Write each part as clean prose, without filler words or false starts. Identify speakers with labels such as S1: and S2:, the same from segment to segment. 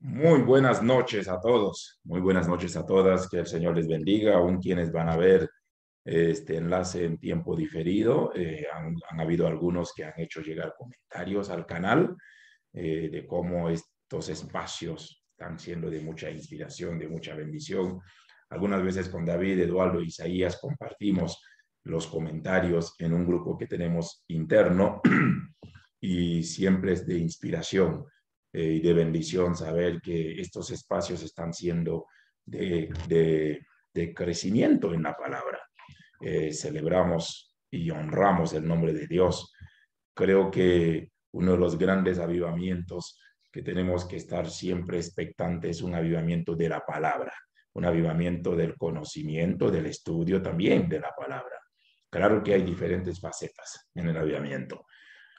S1: Muy buenas noches a todos, muy buenas noches a todas, que el Señor les bendiga, aún quienes van a ver este enlace en tiempo diferido. Han habido algunos que han hecho llegar comentarios al canal de cómo estos espacios están siendo de mucha inspiración, de mucha bendición. Algunas veces con David, Eduardo e Isaías compartimos los comentarios en un grupo que tenemos interno y siempre es de inspiración y de bendición saber que estos espacios están siendo de crecimiento en la palabra. Celebramos y honramos el nombre de Dios. Creo que uno de los grandes avivamientos que tenemos que estar siempre expectantes es un avivamiento de la palabra, un avivamiento del conocimiento, del estudio también de la palabra. Claro que hay diferentes facetas en el avivamiento.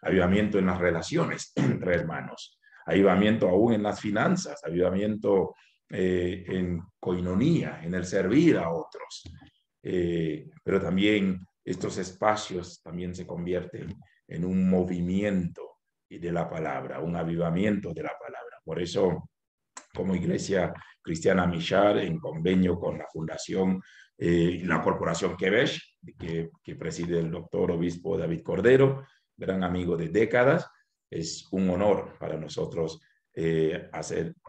S1: Avivamiento en las relaciones entre hermanos, avivamiento aún en las finanzas, avivamiento en coinonía, en el servir a otros. Pero también estos espacios también se convierten en un movimiento de la palabra, un avivamiento de la palabra. Por eso, como Iglesia Cristiana Mishar, en convenio con la Fundación y la Corporación Quevesh, que preside el doctor obispo David Cordero, gran amigo de décadas, es un honor para nosotros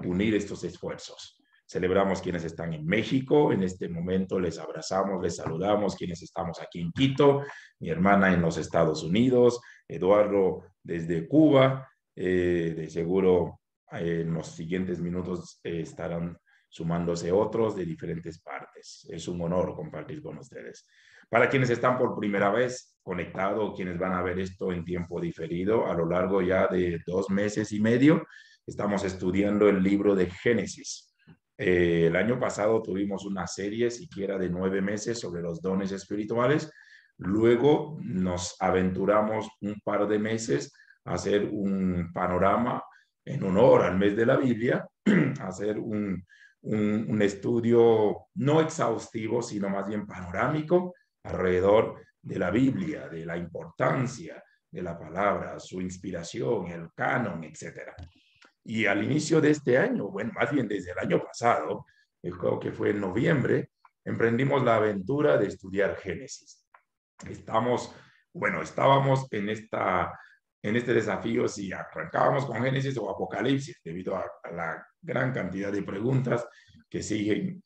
S1: unir estos esfuerzos. Celebramos quienes están en México, en este momento les abrazamos, les saludamos, quienes estamos aquí en Quito, mi hermana en los Estados Unidos, Eduardo desde Cuba, de seguro en los siguientes minutos estarán sumándose otros de diferentes partes. Es un honor compartir con ustedes. Para quienes están por primera vez conectados, quienes van a ver esto en tiempo diferido, a lo largo ya de 2 meses y medio, estamos estudiando el libro de Génesis. El año pasado tuvimos una serie siquiera de 9 meses sobre los dones espirituales. Luego nos aventuramos un par de meses a hacer un panorama en honor al mes de la Biblia, hacer un estudio no exhaustivo, sino más bien panorámico alrededor de la Biblia, de la importancia de la palabra, su inspiración, el canon, etcétera. Y al inicio de este año, bueno, más bien desde el año pasado, creo que fue en noviembre, emprendimos la aventura de estudiar Génesis. Estábamos en este desafío si arrancábamos con Génesis o Apocalipsis, debido a la gran cantidad de preguntas que siguen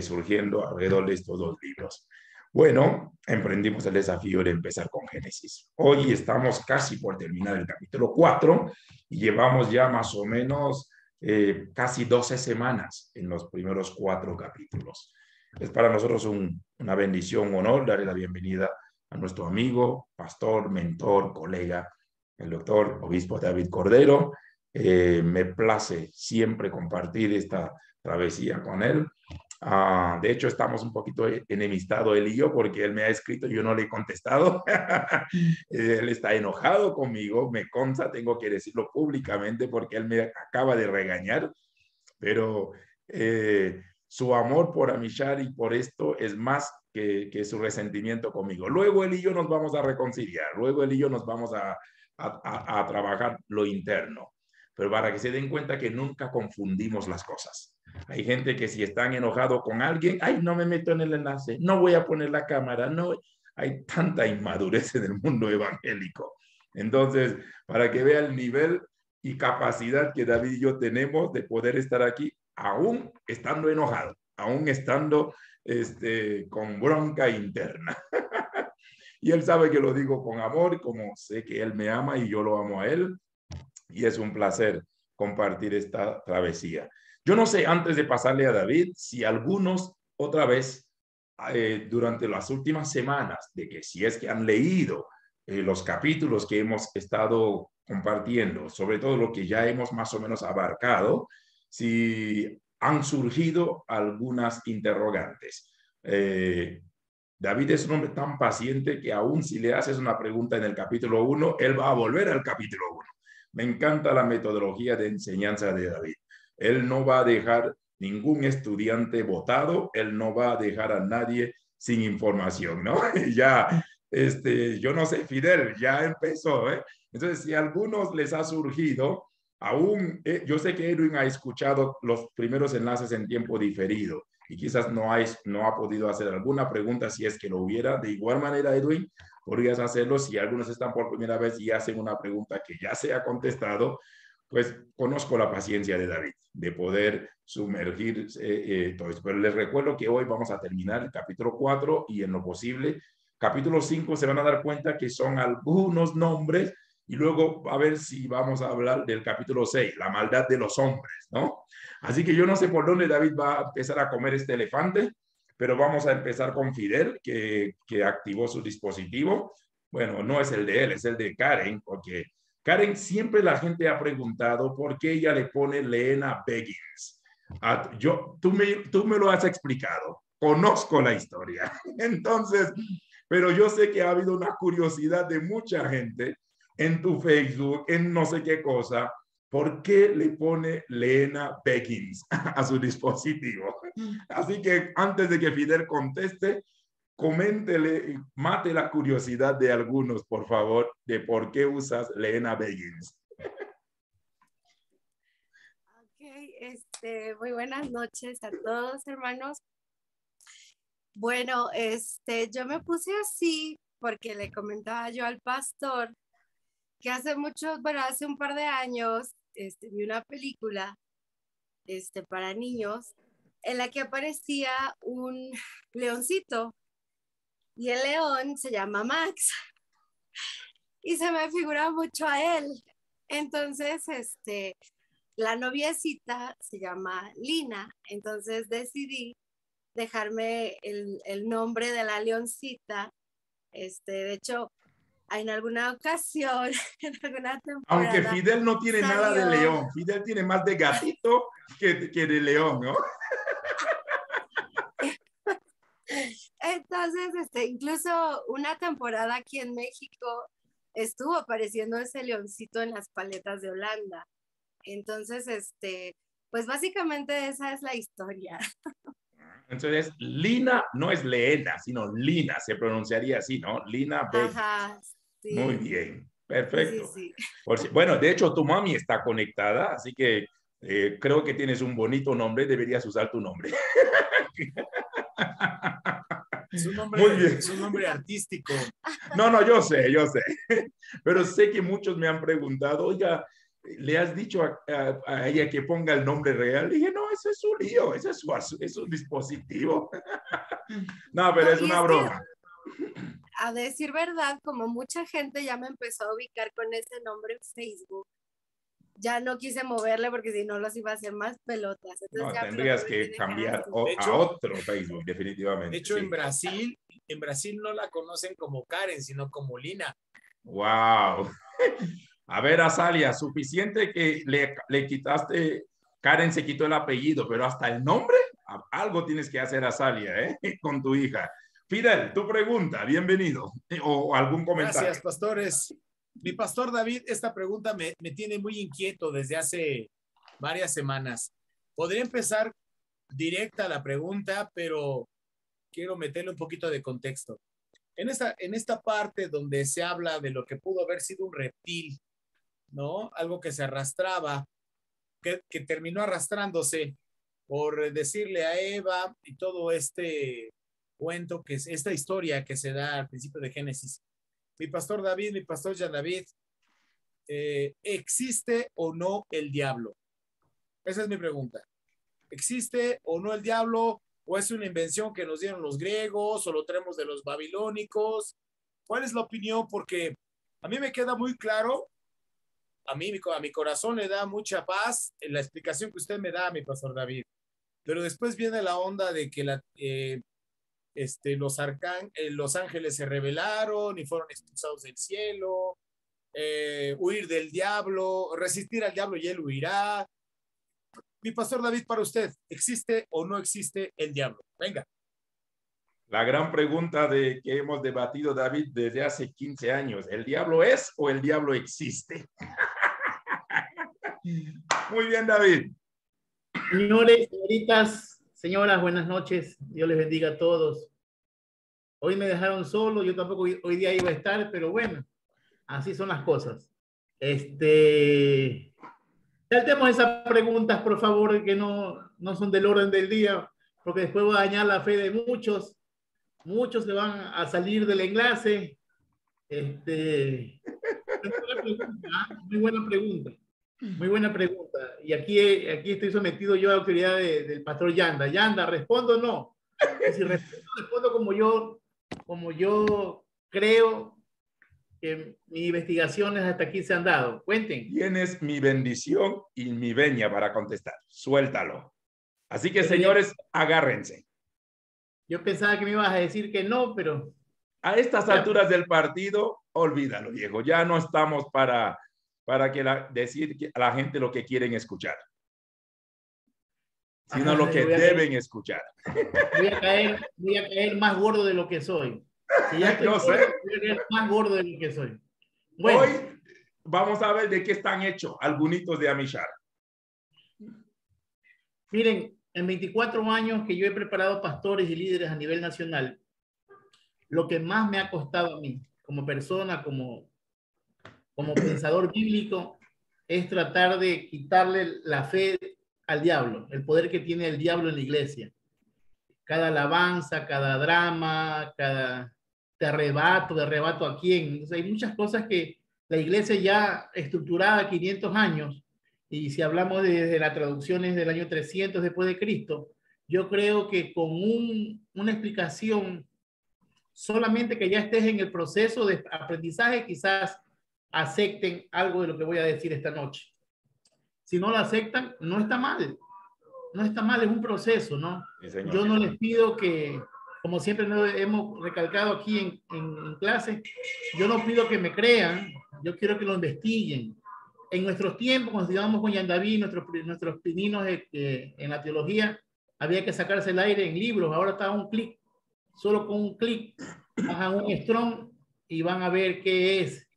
S1: surgiendo alrededor de estos dos libros. Bueno, emprendimos el desafío de empezar con Génesis. Hoy estamos casi por terminar el capítulo 4 y llevamos ya más o menos casi 12 semanas en los primeros 4 capítulos. Es para nosotros una bendición, un honor darle la bienvenida a nuestro amigo, pastor, mentor, colega, el doctor obispo David Cordero. Me place siempre compartir esta travesía con él. De hecho, estamos un poquito enemistados él y yo, porque él me ha escrito y yo no le he contestado. Él está enojado conmigo, me consta, tengo que decirlo públicamente porque él me acaba de regañar, pero su amor por Amishar y por esto es más que su resentimiento conmigo. Luego él y yo nos vamos a reconciliar, luego él y yo nos vamos a trabajar lo interno, pero para que se den cuenta que nunca confundimos las cosas. Hay gente que si están enojados con alguien, ay, no me meto en el enlace, no voy a poner la cámara, no. Hay tanta inmadurez en el mundo evangélico. Entonces, para que vea el nivel y capacidad que David y yo tenemos de poder estar aquí, aún estando enojado, aún estando con bronca interna. Y él sabe que lo digo con amor, como sé que él me ama y yo lo amo a él. Y es un placer compartir esta travesía. Yo no sé, antes de pasarle a David, si algunos otra vez durante las últimas semanas, de que si es que han leído los capítulos que hemos estado compartiendo, sobre todo lo que ya hemos más o menos abarcado, si han surgido algunas interrogantes. David es un hombre tan paciente que aún si le haces una pregunta en el capítulo 1, él va a volver al capítulo 1. Me encanta la metodología de enseñanza de David. Él no va a dejar ningún estudiante votado, él no va a dejar a nadie sin información, ¿no? Ya, yo no sé, Fidel, ya empezó, ¿eh? Entonces, si a algunos les ha surgido Aún, yo sé que Edwin ha escuchado los primeros enlaces en tiempo diferido y quizás no ha podido hacer alguna pregunta si es que lo hubiera. De igual manera, Edwin, podrías hacerlo si algunos están por primera vez y hacen una pregunta que ya se ha contestado, pues conozco la paciencia de David, de poder sumergir todo esto. Pero les recuerdo que hoy vamos a terminar el capítulo 4 y en lo posible, capítulo 5 se van a dar cuenta que son algunos nombres y luego a ver si vamos a hablar del capítulo 6, la maldad de los hombres, ¿no? Así que yo no sé por dónde David va a empezar a comer este elefante, pero vamos a empezar con Fidel, que activó su dispositivo. Bueno, no es el de él, es el de Karen, porque Karen, siempre la gente ha preguntado por qué ella le pone Lena Beggins. Tú me lo has explicado, conozco la historia. Entonces, pero yo sé que ha habido una curiosidad de mucha gente en tu Facebook, en no sé qué cosa, ¿por qué le pone Lena Beggins a su dispositivo? Así que antes de que Fidel conteste, coméntele, mate la curiosidad de algunos, por favor, de por qué usas Lena Beggins.
S2: Ok, muy buenas noches a todos, hermanos. Bueno, yo me puse así porque le comentaba yo al pastor que hace un par de años, vi una película, para niños en la que aparecía un leoncito y el león se llama Max y se me figura mucho a él. Entonces, la noviecita se llama Lina, entonces decidí dejarme el nombre de la leoncita. De hecho, en alguna ocasión, en alguna
S1: Aunque
S2: temporada,
S1: Fidel no tiene nada de
S2: salió.
S1: león, Fidel tiene más de gatito que de león, ¿no?
S2: Entonces, incluso una temporada aquí en México estuvo apareciendo ese leoncito en las paletas de Holanda. Entonces, pues básicamente esa es la historia.
S1: Entonces, Lina no es Leena, sino Lina, se pronunciaría así, ¿no? Lina Beggins.
S2: Ajá,
S1: Muy
S2: sí,
S1: bien,
S2: sí, sí,
S1: perfecto.
S2: sí.
S1: Bueno, de hecho, tu mami está conectada, así que creo que tienes un bonito nombre, deberías usar tu nombre. Muy bien.
S3: Es un nombre artístico.
S1: No, yo sé. Pero sé que muchos me han preguntado, oiga, ¿le has dicho a ella que ponga el nombre real? Dije, no, ese es su lío, ese es su dispositivo. No, pero
S2: No,
S1: es
S2: y
S1: una
S2: es que,
S1: broma.
S2: a decir verdad, como mucha gente ya me empezó a ubicar con ese nombre en Facebook, ya no quise moverle porque si no los iba a hacer más pelotas. Entonces
S1: No,
S2: ya
S1: tendrías
S2: mejor me
S1: que
S2: quedé
S1: cambiar
S2: así.
S1: a otro Facebook,
S3: De
S1: definitivamente,
S3: hecho,
S1: sí.
S3: En Brasil no la conocen como Karen, sino como Lina.
S1: Wow. A ver, Azalia, suficiente que le quitaste, Karen se quitó el apellido, pero hasta el nombre, algo tienes que hacer, Azalia, ¿eh? Con tu hija. Fidel, tu pregunta, bienvenido. O algún comentario.
S3: Gracias, pastores. Mi pastor David, esta pregunta me tiene muy inquieto desde hace varias semanas. Podría empezar directa la pregunta, pero quiero meterle un poquito de contexto. En esta parte donde se habla de lo que pudo haber sido un reptil, ¿no? Algo que se arrastraba, que terminó arrastrándose por decirle a Eva y todo este cuento, que es esta historia que se da al principio de Génesis. Mi pastor David, mi pastor Jean David, ¿existe o no el diablo? Esa es mi pregunta. ¿Existe o no el diablo? ¿O es una invención que nos dieron los griegos o lo traemos de los babilónicos? ¿Cuál es la opinión? Porque a mí me queda muy claro, a mi corazón le da mucha paz en la explicación que usted me da, mi pastor David. Pero después viene la onda de que los ángeles se rebelaron y fueron expulsados del cielo, huir del diablo, resistir al diablo y él huirá. Mi pastor David, para usted, ¿existe o no existe el diablo? Venga.
S1: La gran pregunta de que hemos debatido, David, desde hace 15 años. ¿El diablo es o el diablo existe? Muy bien, David.
S4: Señores, señoritas, señoras, buenas noches. Dios les bendiga a todos. Hoy me dejaron solo, yo tampoco hoy día iba a estar, pero bueno, así son las cosas. Saltemos esas preguntas, por favor, que no son del orden del día, porque después va a dañar la fe de muchos. Muchos se van a salir del enlace. Muy buena pregunta, ¿eh? Muy buena pregunta. Muy buena pregunta. Y aquí estoy sometido yo a la autoridad del pastor Yanda. Yanda, ¿respondo o no? Y si respondo como yo creo que mis investigaciones hasta aquí se han dado. Cuenten.
S1: Tienes mi bendición y mi veña para contestar. Suéltalo. Así que, señores, agárrense.
S4: Yo pensaba que me ibas a decir que no, pero...
S1: A estas alturas del partido, olvídalo, viejo. Ya no estamos para decir a la gente lo que quieren escuchar, sino lo que deben escuchar.
S4: Voy a caer más gordo de lo que soy. Si ya estoy
S1: No sé.
S4: voy a caer más gordo de lo que soy. Bueno.
S1: Hoy vamos a ver de qué están hechos algunos de Amishar.
S4: Miren, en 24 años que yo he preparado pastores y líderes a nivel nacional, lo que más me ha costado a mí, como persona, como pensador bíblico, es tratar de quitarle la fe al diablo, el poder que tiene el diablo en la iglesia. Cada alabanza, cada drama, cada te arrebato a quién. Entonces, hay muchas cosas que la iglesia ya estructurada 500 años, y si hablamos desde las traducciones del año 300 después de Cristo, yo creo que con una explicación, solamente que ya estés en el proceso de aprendizaje, quizás acepten algo de lo que voy a decir esta noche. Si no lo aceptan, no está mal. No está mal, es un proceso, ¿no? Sí, yo no les pido que, como siempre hemos recalcado aquí en clase, yo no pido que me crean, yo quiero que lo investiguen. En nuestros tiempos, cuando estudiábamos con Yandaví, nuestros pininos en la teología, había que sacarse el aire en libros. Ahora está a un clic. Solo con un clic bajan un Strong y van a ver qué es.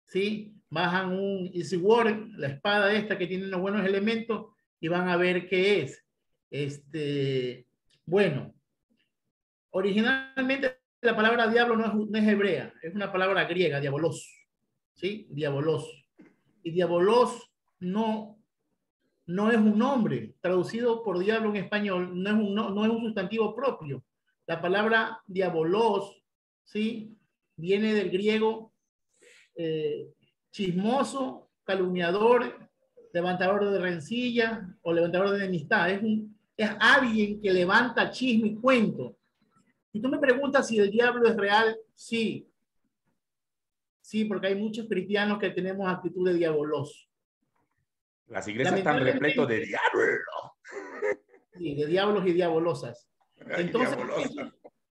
S4: ¿Sí? Bajan un Easy Word, la espada esta que tiene los buenos elementos, y van a ver qué es. Bueno, originalmente la palabra diablo no es hebrea, es una palabra griega, diabolos. ¿Sí? Diabolos. Y diabolos no es un nombre. Traducido por diablo en español, no es un sustantivo propio. La palabra diabolos, ¿sí? Viene del griego chismoso, calumniador, levantador de rencilla o levantador de enemistad. Es alguien que levanta chisme y cuento. Si tú me preguntas si el diablo es real, sí. Sí, porque hay muchos cristianos que tenemos actitud de diabolos.
S1: Las iglesias están repletas de diablos.
S4: Sí, de diablos y diabolosas.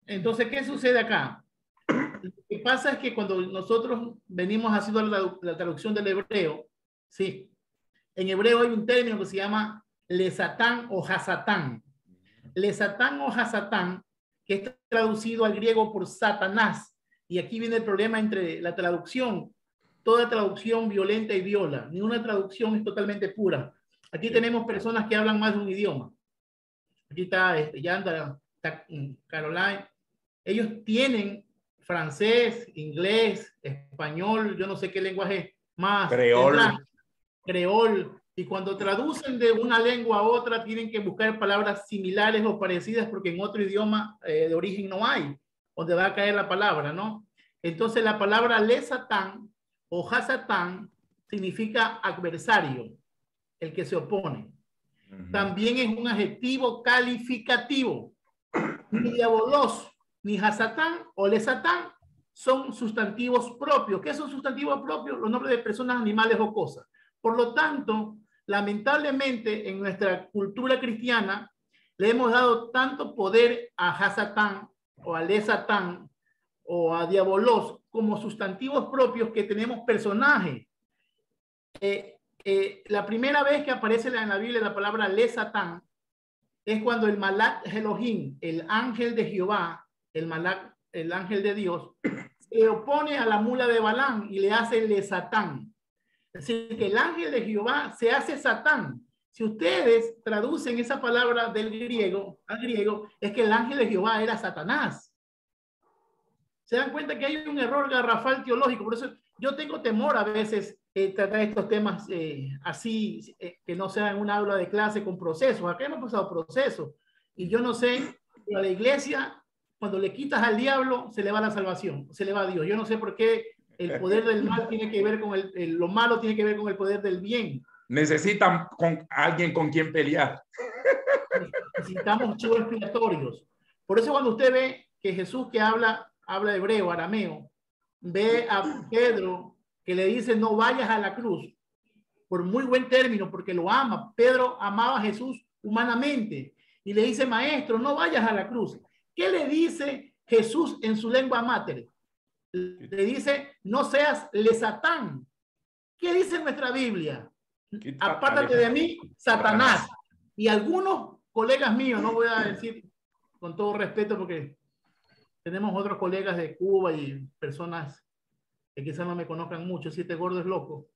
S4: Entonces, ¿qué sucede acá? Lo que pasa es que cuando nosotros venimos haciendo la traducción del hebreo, sí, en hebreo hay un término que se llama lesatán o hasatán. Lesatán o hasatán, que es traducido al griego por Satanás. Y aquí viene el problema entre la traducción. Toda traducción violenta y viola. Ni una traducción es totalmente pura. Aquí tenemos personas que hablan más de un idioma. Aquí está Yanda, está Caroline. Ellos tienen francés, inglés, español, yo no sé qué lenguaje más. Creol. Y cuando traducen de una lengua a otra, tienen que buscar palabras similares o parecidas porque en otro idioma de origen no hay, donde va a caer la palabra, ¿no? Entonces la palabra lesatán o hasatán significa adversario, el que se opone. También es un adjetivo calificativo. Ni diabolos, ni hasatán o lesatán son sustantivos propios. ¿Qué son sustantivos propios? Los nombres de personas, animales o cosas. Por lo tanto, lamentablemente en nuestra cultura cristiana le hemos dado tanto poder a hasatán o a lesatán o a diabolos como sustantivos propios que tenemos personajes. La primera vez que aparece en la Biblia la palabra lesatán es cuando el Malak Elohim, el ángel de Jehová, el ángel de Dios, se opone a la mula de Balaam y le hace lesatán. Es decir, que el ángel de Jehová se hace Satán. Si ustedes traducen esa palabra del griego al griego, es que el ángel de Jehová era Satanás. Se dan cuenta que hay un error garrafal teológico. Por eso yo tengo temor a veces tratar estos temas así, que no sean un aula de clase con procesos. Acá hemos pasado procesos. Y yo no sé, pero a la iglesia, cuando le quitas al diablo, se le va la salvación, se le va a Dios. Yo no sé por qué el poder del mal tiene que ver con lo malo tiene que ver con el poder del bien.
S1: Necesitan alguien con quien pelear.
S4: Necesitamos chivos expiatorios. Por eso cuando usted ve que Jesús, que habla hebreo, arameo, ve a Pedro que le dice no vayas a la cruz, por muy buen término, porque lo ama. Pedro amaba a Jesús humanamente y le dice, maestro, no vayas a la cruz. ¿Qué le dice Jesús en su lengua mater? Le dice, no seas le Satán. ¿Qué dice nuestra Biblia? Apártate de mí, Satanás. Y algunos colegas míos, no voy a decir con todo respeto porque tenemos otros colegas de Cuba y personas que quizás no me conozcan mucho, si este gordo es loco.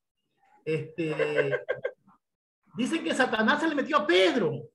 S4: Dicen que Satanás se le metió a Pedro.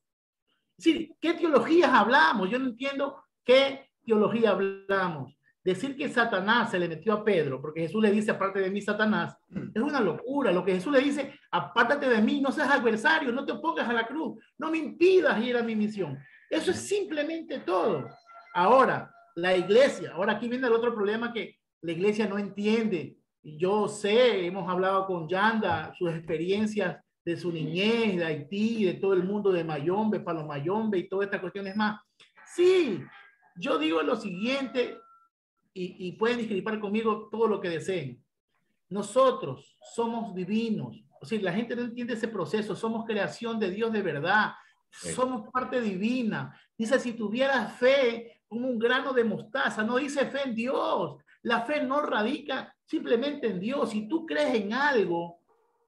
S4: Sí, ¿qué teologías hablamos? Yo no entiendo qué teología hablamos. Decir que Satanás se le metió a Pedro, porque Jesús le dice, aparte de mí, Satanás, es una locura. Lo que Jesús le dice, apártate de mí, no seas adversario, no te opongas a la cruz, no me impidas ir a mi misión. Eso es simplemente todo. Ahora, la iglesia, ahora aquí viene el otro problema que la iglesia no entiende. Yo sé, hemos hablado con Yanda, sus experiencias de su niñez, de Haití, de todo el mundo de Mayombe, Palo Mayombe y todas estas cuestiones más. Sí, yo digo lo siguiente, y pueden discrepar conmigo todo lo que deseen. Nosotros somos divinos. O sea, la gente no entiende ese proceso. Somos creación de Dios de verdad. Somos parte divina. Dice, si tuvieras fe como un grano de mostaza, no dice fe en Dios. La fe no radica simplemente en Dios. Si tú crees en algo,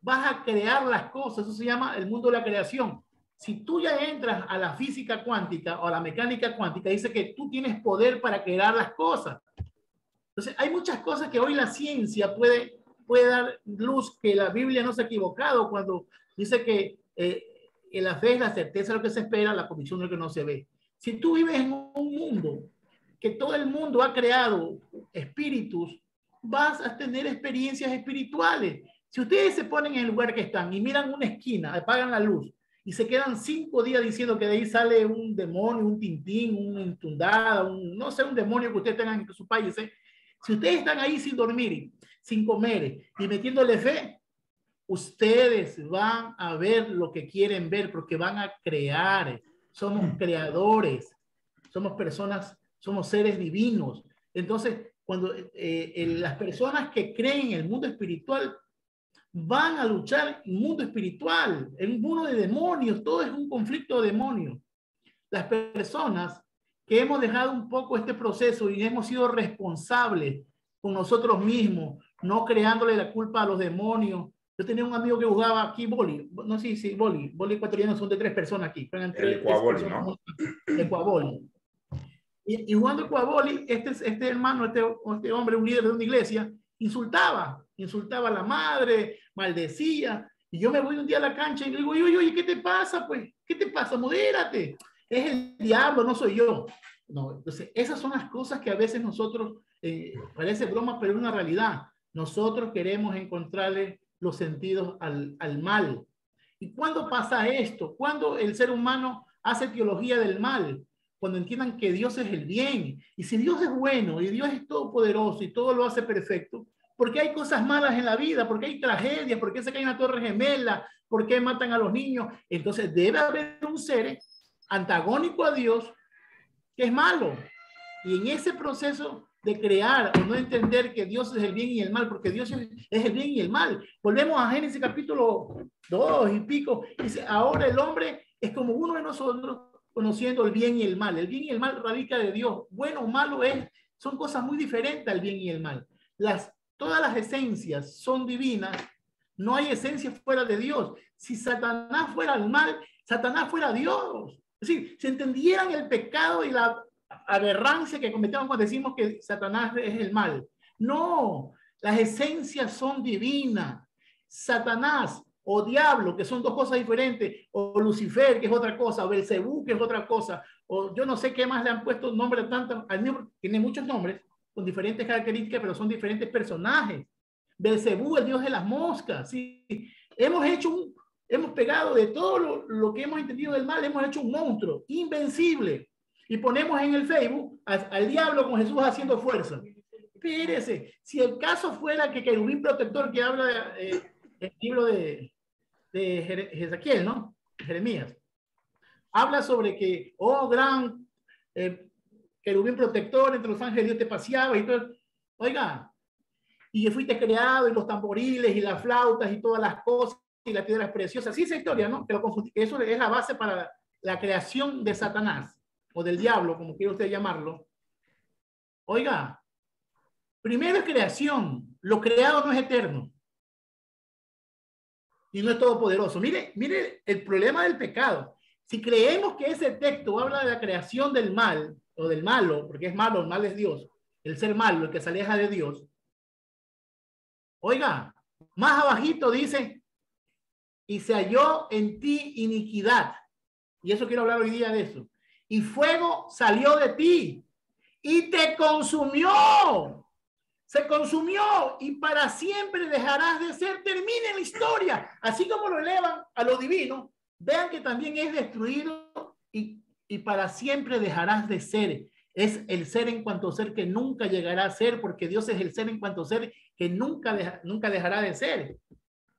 S4: vas a crear las cosas. Eso se llama el mundo de la creación. Si tú ya entras a la física cuántica o a la mecánica cuántica, dice que tú tienes poder para crear las cosas. Entonces, hay muchas cosas que hoy la ciencia puede dar luz, que la Biblia no se ha equivocado cuando dice que la fe es la certeza de lo que se espera, la convicción de lo que no se ve. Si tú vives en un mundo que todo el mundo ha creado espíritus, vas a tener experiencias espirituales. Si ustedes se ponen en el lugar que están y miran una esquina, apagan la luz y se quedan 5 días diciendo que de ahí sale un demonio, un tintín, una intundada, no sé, un demonio que ustedes tengan en su país, si ustedes están ahí sin dormir, sin comer y metiéndole fe, ustedes van a ver lo que quieren ver porque van a crear. Somos creadores, somos personas, somos seres divinos. Entonces, cuando las personas que creen en el mundo espiritual van a luchar en el mundo espiritual, en un mundo de demonios, todo es un conflicto de demonios. Las personas que hemos dejado un poco este proceso y hemos sido responsables con nosotros mismos, no creándole la culpa a los demonios. Yo tenía un amigo que jugaba aquí boli, no sé si boli ecuatoriano son de 3 personas aquí.
S1: El ecuaboli, ¿no?
S4: Ecuaboli. Y jugando ecuaboli, este hermano, este hombre, un líder de una iglesia, insultaba a la madre, maldecía. Y yo me voy un día a la cancha y le digo, oye, ¿qué te pasa? Pues, ¿qué te pasa? Modérate. Es el diablo, no soy yo. No, entonces, esas son las cosas que a veces nosotros, parece broma, pero es una realidad. Nosotros queremos encontrarle los sentidos al mal. ¿Y cuándo pasa esto? ¿Cuándo el ser humano hace teología del mal? Cuando entiendan que Dios es el bien. Y si Dios es bueno y Dios es todopoderoso y todo lo hace perfecto, ¿por qué hay cosas malas en la vida? ¿Por qué hay tragedias? ¿Por qué se cae una torre gemela? ¿Por qué matan a los niños? Entonces debe haber un ser antagónico a Dios que es malo. Y en ese proceso de crear o no entender que Dios es el bien y el mal, porque Dios es el bien y el mal. Volvemos a Génesis capítulo 2 y pico. Dice, ahora el hombre es como uno de nosotros conociendo el bien y el mal. El bien y el mal radica de Dios. Bueno o malo son cosas muy diferentes al bien y el mal. Todas las esencias son divinas. No hay esencia fuera de Dios. Si Satanás fuera el mal, Satanás fuera Dios. Es decir, si entendieran el pecado y la aberrancia que cometemos cuando decimos que Satanás es el mal. No, las esencias son divinas. Satanás o diablo, que son 2 cosas diferentes, o Lucifer, que es otra cosa, o Belcebú, que es otra cosa, o yo no sé qué más le han puesto nombre tanto al mismo, tiene muchos nombres con diferentes características, pero son diferentes personajes. Belcebú, el dios de las moscas. ¿Sí? Hemos pegado de todo lo que hemos entendido del mal, hemos hecho un monstruo invencible. Y ponemos en el Facebook al diablo con Jesús haciendo fuerza. Espérese, si el caso fuera que querubín protector que habla el libro de Ezequiel, ¿no? Jeremías, habla sobre que, oh, gran querubín protector, entre los ángeles Dios te paseaba y todo. Oiga, y fuiste creado, y los tamboriles, y las flautas, y todas las cosas, y las piedras preciosas. Así es esa historia, ¿no? Que eso es la base para la creación de Satanás, o del diablo, como quiera usted llamarlo. Oiga, primero es creación. Lo creado no es eterno. Y no es todopoderoso. Mire el problema del pecado. Si creemos que ese texto habla de la creación del mal, o del malo, porque es malo, el mal es Dios, el ser malo, el que se aleja de Dios. Oiga, más abajito dice, y se halló en ti iniquidad. Y eso quiero hablar hoy día de eso. Y fuego salió de ti y te consumió. Se consumió y para siempre dejarás de ser. Termina la historia. Así como lo elevan a lo divino, vean que también es destruido y para siempre dejarás de ser. Es el ser en cuanto ser que nunca llegará a ser, porque Dios es el ser en cuanto ser que nunca dejará de ser.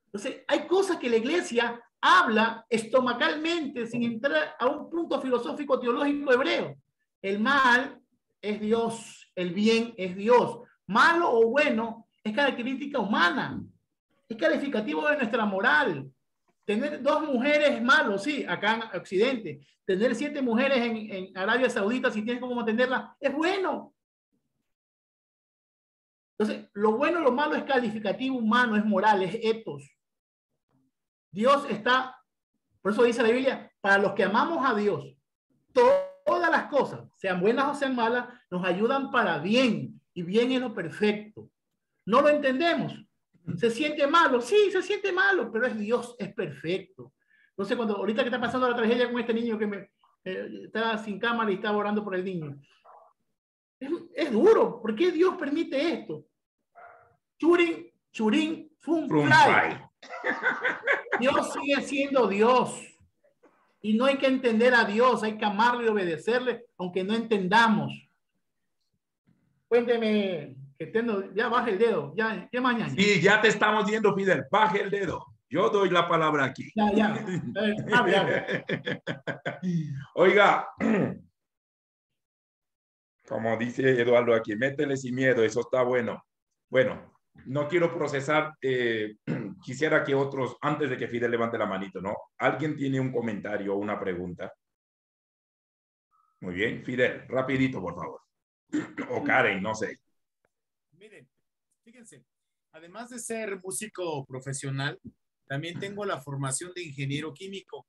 S4: Entonces, hay cosas que la iglesia habla estomacalmente sin entrar a un punto filosófico teológico hebreo. El mal es Dios, el bien es Dios. Malo o bueno es característica humana, es calificativo de nuestra moral. Tener 2 mujeres es malo, sí, acá en Occidente. Tener 7 mujeres en Arabia Saudita, si tienes cómo mantenerlas, es bueno. Entonces, lo bueno y lo malo es calificativo humano, es moral, es etos. Dios está, por eso dice la Biblia, para los que amamos a Dios, todas las cosas, sean buenas o sean malas, nos ayudan para bien, y bien es lo perfecto. No lo entendemos. ¿Se siente malo? Sí, se siente malo, pero Dios es perfecto. Entonces, ahorita que está pasando la tragedia con este niño que está sin cámara y está orando por el niño, es duro. ¿Por qué Dios permite esto? Churín, fum, fly. Dios sigue siendo Dios. Y no hay que entender a Dios, hay que amarle y obedecerle, aunque no entendamos. Cuénteme, ya baje el dedo, ya mañana.
S1: Sí, ya te estamos viendo, Fidel, baje el dedo. Yo doy la palabra aquí.
S4: Ya. Hable.
S1: Oiga, como dice Eduardo aquí, métele sin miedo, eso está bueno. Bueno, no quiero procesar, quisiera que otros, antes de que Fidel levante la manito, ¿no? ¿Alguien tiene un comentario o una pregunta? Muy bien, Fidel, rapidito, por favor. O Karen, no sé.
S3: Miren, fíjense, además de ser músico profesional, también tengo la formación de ingeniero químico.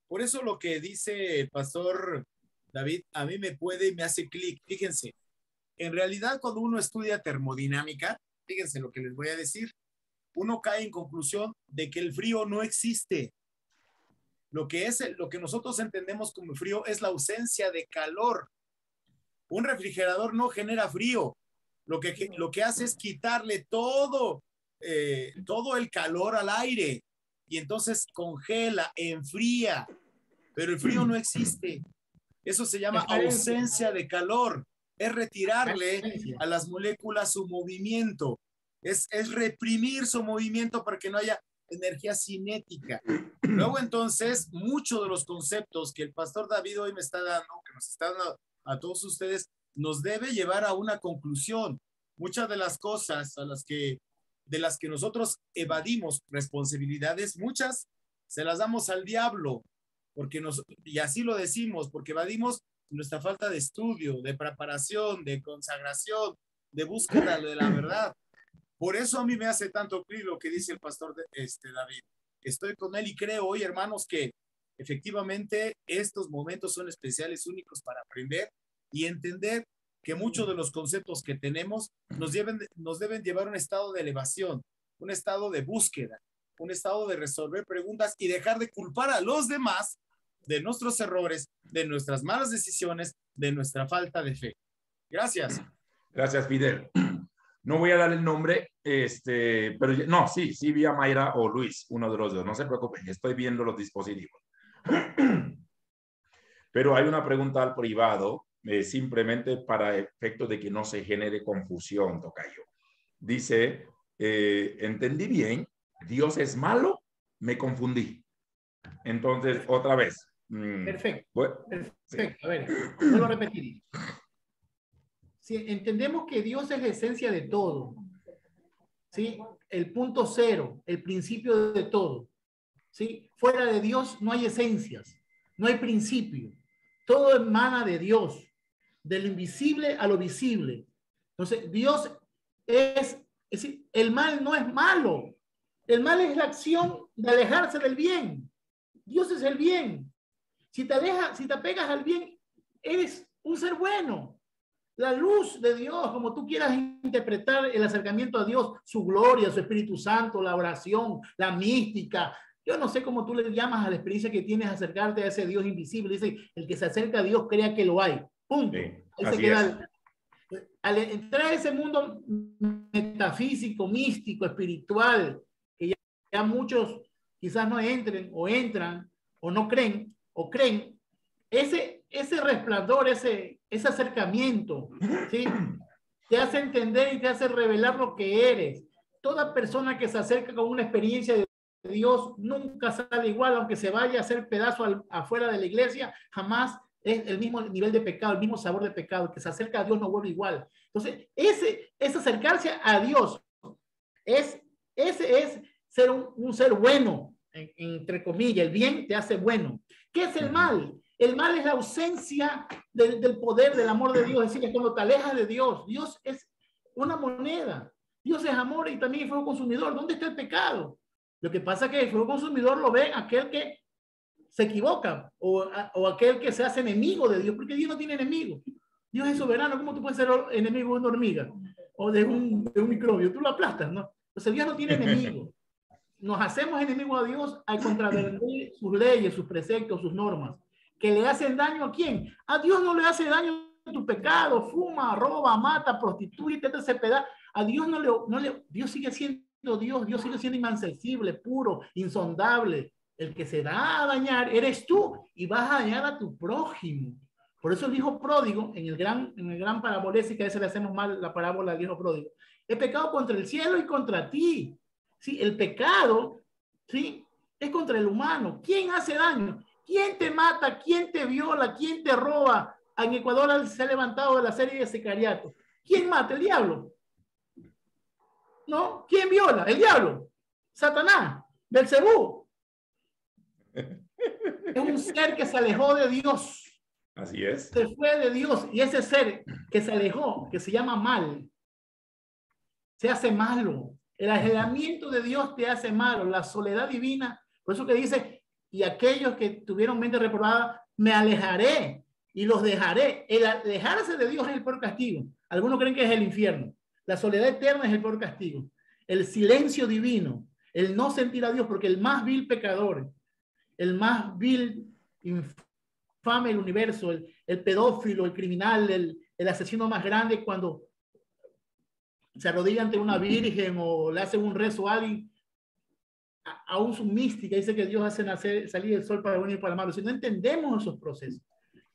S3: Por eso lo que dice el pastor David, a mí me hace clic. Fíjense, en realidad cuando uno estudia termodinámica, fíjense lo que les voy a decir, uno cae en conclusión de que el frío no existe. Lo que nosotros entendemos como frío es la ausencia de calor. Un refrigerador no genera frío. Lo que hace es quitarle todo el calor al aire y entonces congela, enfría, pero el frío no existe. Eso se llama ausencia de calor. Es retirarle a las moléculas su movimiento. Es reprimir su movimiento para que no haya energía cinética. Luego entonces, muchos de los conceptos que el pastor David hoy me está dando, que nos está dando a todos ustedes, nos debe llevar a una conclusión. Muchas de las cosas de las que nosotros evadimos responsabilidades, muchas se las damos al diablo, y así lo decimos, porque evadimos nuestra falta de estudio, de preparación, de consagración, de búsqueda de la verdad. Por eso a mí me hace tanto clic lo que dice el pastor David. Estoy con él y creo hoy, hermanos, que efectivamente estos momentos son especiales, únicos para aprender y entender que muchos de los conceptos que tenemos nos deben llevar a un estado de elevación, un estado de búsqueda, un estado de resolver preguntas y dejar de culpar a los demás de nuestros errores, de nuestras malas decisiones, de nuestra falta de fe. Gracias.
S1: Gracias, Fidel. No voy a dar el nombre, pero no, sí vi a Mayra o Luis, uno de los dos. No se preocupen, estoy viendo los dispositivos. Pero hay una pregunta al privado, simplemente para efecto de que no se genere confusión, tocayo. Dice, entendí bien, Dios es malo, me confundí. Entonces, otra vez.
S4: Perfecto.
S1: Bueno,
S4: perfecto. Sí. A ver, vuelvo a repetir. Si entendemos que Dios es la esencia de todo, ¿sí? El punto cero, el principio de todo, ¿sí? Fuera de Dios no hay esencias, no hay principio. Todo emana de Dios, de lo invisible a lo visible. Entonces, Dios es decir, el mal no es malo. El mal es la acción de alejarse del bien. Dios es el bien. Si te apegas al bien, eres un ser bueno. La luz de Dios, como tú quieras interpretar el acercamiento a Dios, su gloria, su Espíritu Santo, la oración, la mística. Yo no sé cómo tú le llamas a la experiencia que tienes a acercarte a ese Dios invisible. Dice, el que se acerca a Dios crea que lo hay. Punto.
S1: Sí, así es.
S4: Al entrar a ese mundo metafísico, místico, espiritual, que ya muchos quizás no entren o entran o no creen o creen, ese resplandor, ese acercamiento, ¿sí? Te hace entender y te hace revelar lo que eres. Toda persona que se acerca con una experiencia de Dios nunca sale igual, aunque se vaya a hacer pedazo afuera de la iglesia, jamás es el mismo nivel de pecado, el mismo sabor de pecado. El que se acerca a Dios no vuelve igual. Entonces, ese acercarse a Dios, ese es ser un ser bueno, entre comillas. El bien te hace bueno. ¿Qué es el mal? El mal es la ausencia del poder, del amor de Dios. Es decir, es cuando te alejas de Dios. Dios es una moneda. Dios es amor y también es fuego consumidor. ¿Dónde está el pecado? Lo que pasa es que el fuego consumidor lo ve aquel que se equivoca o aquel que se hace enemigo de Dios, porque Dios no tiene enemigo. Dios es soberano. ¿Cómo tú puedes ser enemigo de una hormiga o de un microbio? Tú lo aplastas, ¿no? Entonces Dios no tiene enemigo. Nos hacemos enemigos a Dios al contravenir sus leyes, sus preceptos, sus normas. ¿Que le hacen daño a quién? A Dios no le hace daño tu pecado. Fuma, roba, mata, prostituye, te peda. A Dios Dios sigue siendo Dios. Dios sigue siendo inmancesible, puro, insondable. El que se da a dañar eres tú y vas a dañar a tu prójimo. Por eso el hijo pródigo, en el gran parábola, que a veces le hacemos mal la parábola del hijo pródigo, es pecado contra el cielo y contra ti. ¿Sí? El pecado, ¿sí? Es contra el humano. ¿Quién hace daño? ¿Quién te mata? ¿Quién te viola? ¿Quién te roba? En Ecuador se ha levantado de la serie de sicariato. ¿Quién mata? El diablo. ¿No? ¿Quién viola? El diablo. Satanás. Belcebú. Es un ser que se alejó de Dios.
S1: Así es.
S4: Se fue de Dios. Y ese ser que se alejó, que se llama mal, se hace malo. El alejamiento de Dios te hace malo. La soledad divina. Por eso que dice, y aquellos que tuvieron mente reprobada, me alejaré y los dejaré. El alejarse de Dios es el peor castigo. Algunos creen que es el infierno. La soledad eterna es el peor castigo. El silencio divino, el no sentir a Dios, porque el más vil pecador, el más vil infame del universo, el pedófilo, el criminal, el asesino más grande, cuando se arrodilla ante una virgen o le hace un rezo a alguien, aún su mística dice que Dios hace salir el sol para venir para el malo. Si no entendemos esos procesos.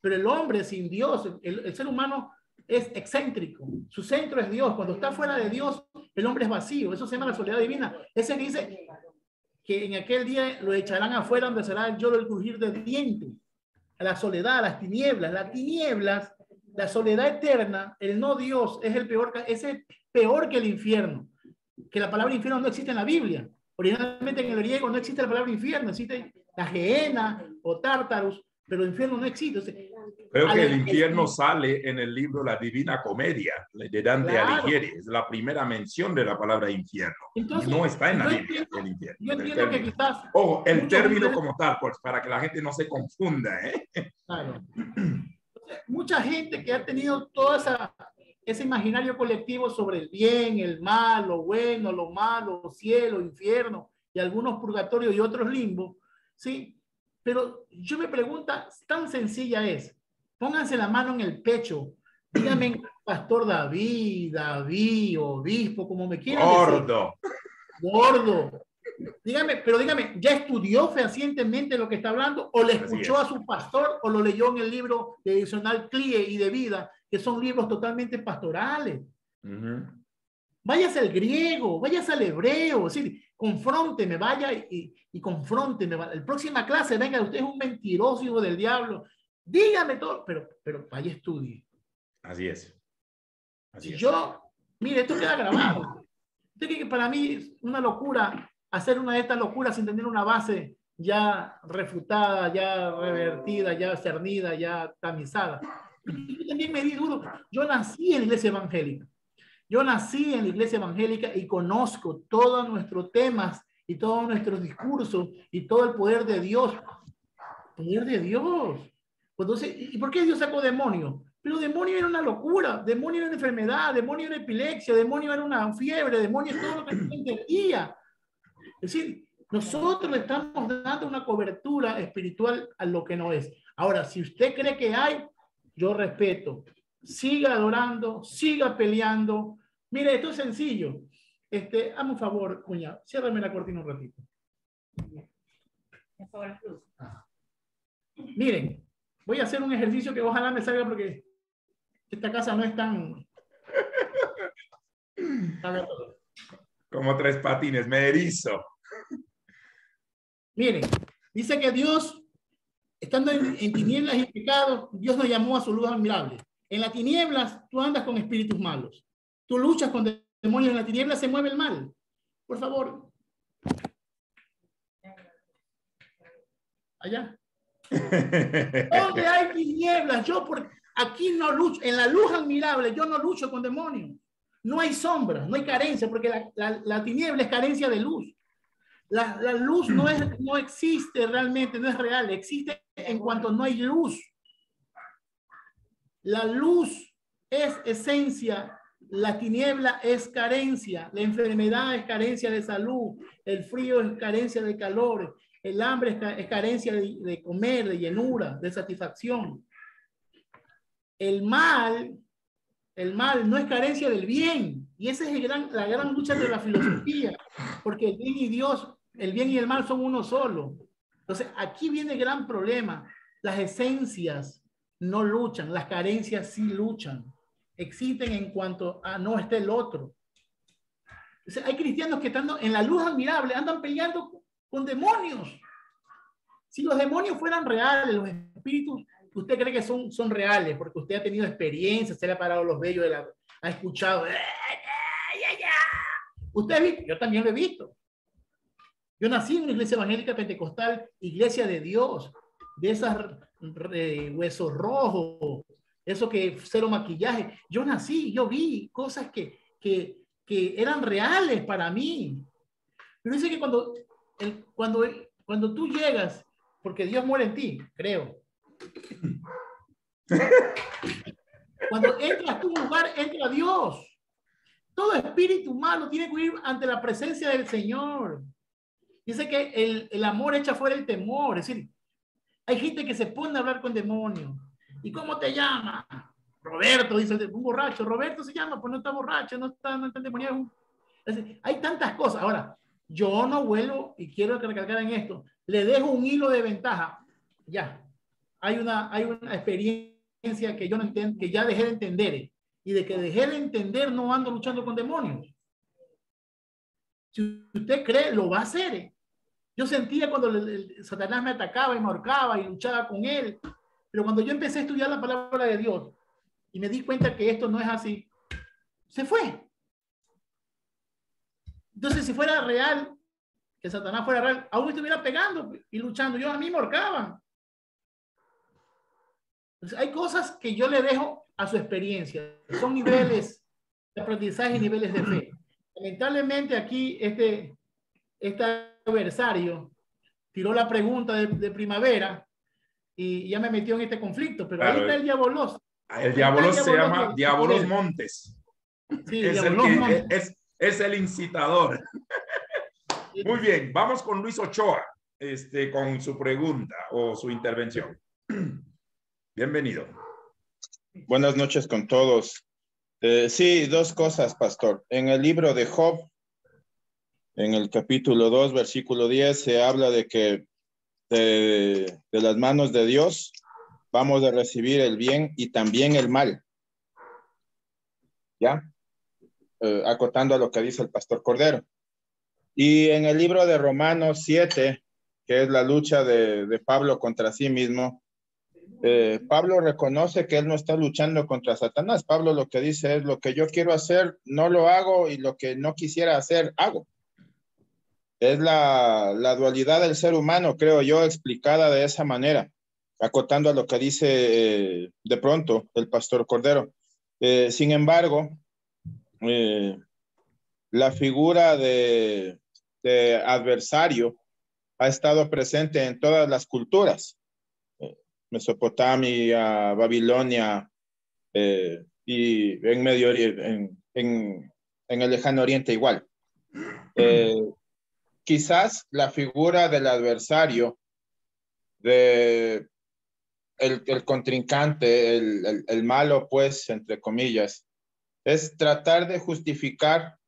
S4: Pero el hombre sin Dios, el ser humano es excéntrico. Su centro es Dios. Cuando está fuera de Dios, el hombre es vacío. Eso se llama la soledad divina. Ese dice que en aquel día lo echarán afuera donde será el lloro, el crujir de dientes. A la soledad, a las tinieblas. Las tinieblas, la soledad eterna, el no Dios es es peor que el infierno. Que la palabra infierno no existe en la Biblia. Originalmente en el griego no existe la palabra infierno, existe la Gehenna o Tártaros, pero el infierno no existe. O sea,
S1: creo que el infierno sale en el libro La Divina Comedia de Dante Alighieri. Es la primera mención de la palabra infierno. Entonces, no está en la Biblia el infierno.
S4: Yo entiendo que quizás...
S1: Ojo, el término como tal, pues, para que la gente no se confunda.
S4: Claro. Entonces, mucha gente que ha tenido toda ese imaginario colectivo sobre el bien, el mal, lo bueno, lo malo, cielo, infierno, y algunos purgatorios y otros limbos, ¿sí? Pero yo me pregunto, tan sencilla es, pónganse la mano en el pecho, Dígame, Pastor David, obispo, como me quieran
S1: Gordo.
S4: decir. Gordo. Dígame, pero dígame, ¿ya estudió fehacientemente lo que está hablando? ¿O le escuchó a su pastor? ¿O lo leyó en el libro de Edicional CLIE y de Vida, que son libros totalmente pastorales? Váyase al griego, váyase al hebreo, es decir, confrónteme, vaya y confrónteme. La próxima clase, venga, usted es un mentiroso, hijo del diablo. Dígame todo, pero vaya, estudie.
S1: Así es. Así es.
S4: Yo, mire, esto queda grabado. Que para mí es una locura hacer una de estas locuras sin tener una base ya refutada, ya revertida, ya cernida, ya tamizada. Yo también me di duro. Yo nací en la iglesia evangélica. Yo nací en la iglesia evangélica y conozco todos nuestros temas y todos nuestros discursos y todo el poder de Dios. Poder de Dios. Entonces, ¿y por qué Dios sacó demonios? Pero demonio era una locura, demonio era una enfermedad, demonio era epilepsia, demonio era una fiebre, demonio es todo lo que se entendía. Es decir, nosotros le estamos dando una cobertura espiritual a lo que no es. Ahora, si usted cree que hay, yo respeto. Siga adorando, siga peleando. Mire, esto es sencillo. Hazme un favor, cuñado, ciérrame la cortina un ratito. Miren, voy a hacer un ejercicio que ojalá me salga porque esta casa no es tan...
S1: Como 3 patines, me erizo.
S4: Miren, dice que Dios, estando en tinieblas y pecados, Dios nos llamó a su luz admirable. En las tinieblas tú andas con espíritus malos. Tú luchas con demonios. En las tinieblas se mueve el mal. Por favor. Allá. ¿Dónde hay tinieblas? Aquí no lucho. En la luz admirable yo no lucho con demonios. No hay sombra, no hay carencia, porque la tiniebla es carencia de luz. La luz no existe realmente, no es real. Existe en cuanto no hay luz. La luz es esencia, la tiniebla es carencia, la enfermedad es carencia de salud, el frío es carencia de calor, el hambre es carencia de comer, de llenura, de satisfacción. El mal no es carencia del bien, y esa es la gran lucha de la filosofía, porque el bien y Dios, el bien y el mal son uno solo. Entonces, aquí viene el gran problema. Las esencias no luchan, las carencias sí luchan. Existen en cuanto a no esté el otro. Entonces, hay cristianos que estando en la luz admirable andan peleando con demonios. Si los demonios fueran reales, los espíritus, usted cree que son reales, porque usted ha tenido experiencia, se le ha parado los vellos, ha escuchado. Usted, yo también lo he visto. Yo nací en una iglesia evangélica pentecostal, iglesia de Dios, de esas huesos rojos, eso que cero maquillaje. Yo nací, yo vi cosas que eran reales para mí. Pero dice que cuando tú llegas, porque Dios muere en ti, creo. Cuando entras a tu lugar, entra Dios. Todo espíritu humano tiene que ir ante la presencia del Señor. Dice que el amor echa fuera el temor. Es decir, hay gente que se pone a hablar con demonios. ¿Y cómo te llamas? Roberto, dice un borracho. Roberto se llama, pues no está borracho, no está endemoniado. Es decir, hay tantas cosas. Ahora, yo no vuelvo, y quiero recalcar en esto, le dejo un hilo de ventaja. Ya, hay una experiencia que yo no entiendo, que ya dejé de entender. Y de que dejé de entender, no ando luchando con demonios. Si usted cree, lo va a hacer. Yo sentía cuando Satanás me atacaba y me ahorcaba y luchaba con él. Pero cuando yo empecé a estudiar la palabra de Dios y me di cuenta que esto no es así, se fue. Entonces, si fuera real, que Satanás fuera real, aún estuviera pegando y luchando. Yo a mí me ahorcaban. Entonces, hay cosas que yo le dejo a su experiencia. Son niveles de aprendizaje y niveles de fe. Lamentablemente aquí este adversario tiró la pregunta de primavera y ya me metió en este conflicto, pero claro, ahí está el Diabolos.
S1: El Diabolos se llama Diabolos Montes. Sí, es el incitador. Muy bien, vamos con Luis Ochoa, con su pregunta o su intervención. Bienvenido.
S5: Buenas noches con todos. Sí, dos cosas, pastor. En el libro de Job, en el capítulo 2, versículo 10, se habla de que de las manos de Dios vamos a recibir el bien y también el mal. ¿Ya? Acotando a lo que dice el pastor Cordero. Y en el libro de Romanos 7, que es la lucha de Pablo contra sí mismo, Pablo reconoce que él no está luchando contra Satanás. Pablo lo que dice es: lo que yo quiero hacer, no lo hago, y lo que no quisiera hacer, hago. Es la dualidad del ser humano, creo yo, explicada de esa manera, acotando a lo que dice de pronto el pastor Cordero. Sin embargo, la figura de adversario ha estado presente en todas las culturas. Mesopotamia, Babilonia, y en Medio Oriente, en el Lejano Oriente igual. Quizás la figura del adversario, de el contrincante, el malo, pues, entre comillas, es tratar de justificar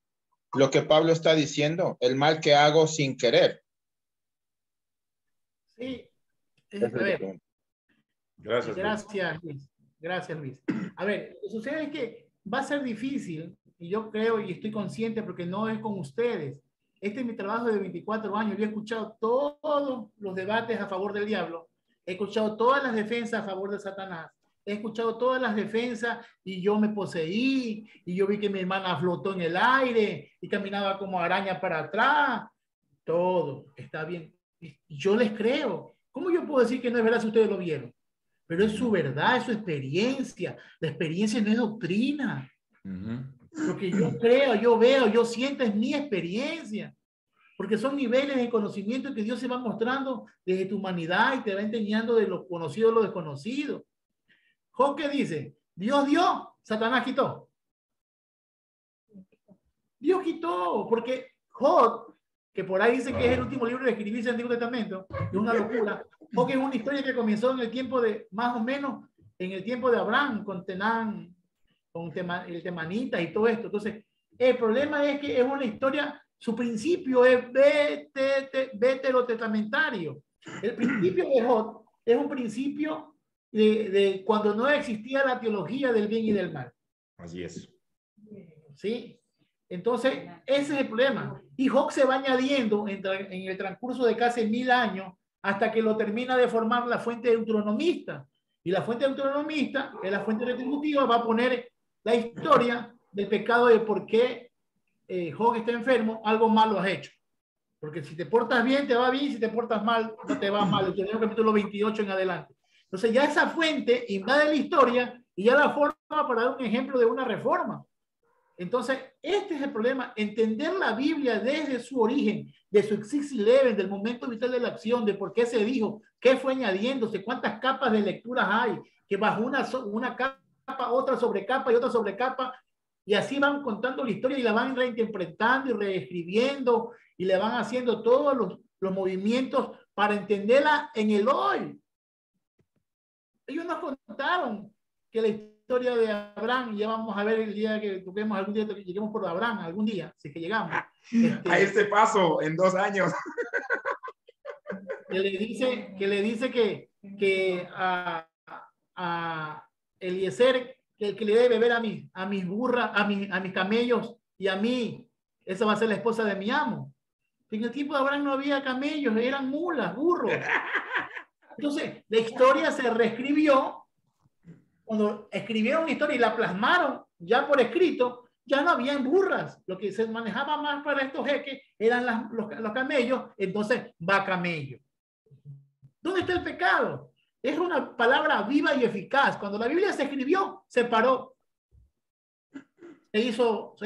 S5: lo que Pablo está diciendo, el mal que hago sin querer.
S4: Sí,
S5: Esa es
S4: a
S5: la
S4: ver.
S5: pregunta.
S1: Gracias,
S4: Gracias, Luis. Gracias, Luis. A ver, lo que sucede es que va a ser difícil, y yo creo y estoy consciente porque no es con ustedes. Este es mi trabajo de 24 años. Yo he escuchado todos los debates a favor del diablo. He escuchado todas las defensas a favor de Satanás. He escuchado todas las defensas y yo me poseí y yo vi que mi hermana flotó en el aire y caminaba como araña para atrás. Todo está bien. Yo les creo. ¿Cómo yo puedo decir que no es verdad si ustedes lo vieron? Pero es su verdad, es su experiencia. La experiencia no es doctrina. Lo que yo creo, yo veo, yo siento es mi experiencia. Porque son niveles de conocimiento que Dios se va mostrando desde tu humanidad y te va enseñando de lo conocido a lo desconocido. Job, ¿qué dice? Dios dio, Satanás quitó. Dios quitó, porque Job, que por ahí dice que es el último libro de escribirse en el Antiguo Testamento, es una locura. Job es una historia que comenzó en el tiempo de, más o menos, en el tiempo de Abraham, con Tenán, con el Temanita y todo esto. Entonces, el problema es que es una historia, su principio es veterotestamentario. El principio de Job es un principio de cuando no existía la teología del bien y del mal.
S1: Así es.
S4: ¿Sí? Entonces, ese es el problema. Y Job se va añadiendo en el transcurso de casi 1000 años hasta que lo termina de formar la fuente deuteronomista. Y la fuente deuteronomista, que es la fuente retributiva, va a poner la historia del pecado de por qué Job está enfermo, algo malo has hecho. Porque si te portas bien, te va bien, si te portas mal, no te va mal. El capítulo 28 en adelante. Entonces ya esa fuente invade la historia y ya la forma para dar un ejemplo de una reforma. Entonces, este es el problema, entender la Biblia desde su origen, de su exis leven, del momento vital de la acción, de por qué se dijo, qué fue añadiéndose, cuántas capas de lecturas hay, que bajo una capa, otra sobrecapa y otra sobrecapa, y así van contando la historia y la van reinterpretando y reescribiendo y le van haciendo todos los movimientos para entenderla en el hoy. Ellos nos contaron que la historia de Abraham, ya vamos a ver el día que toquemos, algún día lleguemos por Abraham, algún día, si es que llegamos.
S1: A este paso, en 2 años.
S4: Que le dice que a Eliezer, que el que le debe beber a mis burras, a mis camellos y a mí, esa va a ser la esposa de mi amo. En el tiempo de Abraham no había camellos, eran mulas, burros. Entonces, la historia se reescribió. Cuando escribieron una historia y la plasmaron ya por escrito, ya no habían burras. Lo que se manejaba más para estos jeques eran los camellos, entonces va camello. ¿Dónde está el pecado? Es una palabra viva y eficaz. Cuando la Biblia se escribió, se paró. Se hizo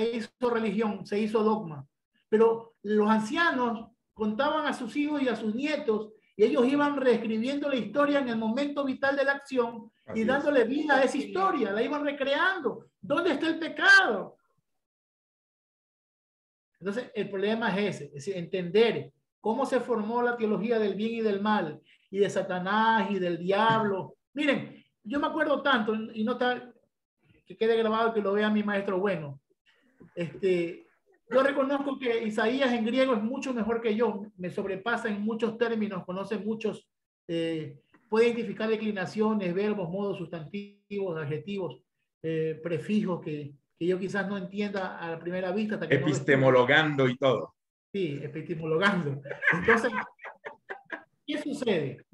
S4: religión, se hizo dogma. Pero los ancianos contaban a sus hijos y a sus nietos y ellos iban reescribiendo la historia en el momento vital de la acción y dándole vida a esa historia, la iban recreando. ¿Dónde está el pecado? Entonces, el problema es ese, es decir, entender cómo se formó la teología del bien y del mal, y de Satanás y del diablo. Miren, yo me acuerdo tanto, y no está, que quede grabado y que lo vea mi maestro bueno. Yo reconozco que Isaías en griego es mucho mejor que yo, me sobrepasa en muchos términos, conoce muchos, puede identificar declinaciones, verbos, modos, sustantivos, adjetivos, prefijos que yo quizás no entienda a la primera vista. Hasta que
S1: epistemologando y todo.
S4: Sí, epistemologando. Entonces, ¿qué sucede?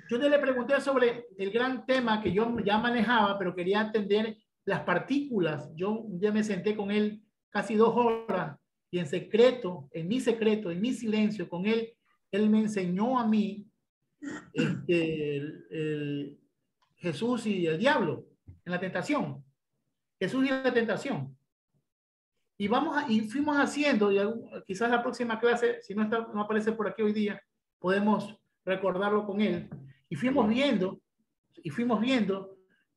S4: Yo le pregunté sobre el gran tema que yo ya manejaba, pero quería entender las partículas. Yo ya me senté con él casi 2 horas y en secreto, en mi silencio con él, él me enseñó a mí Jesús y el diablo en la tentación. Jesús y la tentación. Y fuimos haciendo, y quizás la próxima clase, si no aparece por aquí hoy día, podemos recordarlo con él. Y fuimos viendo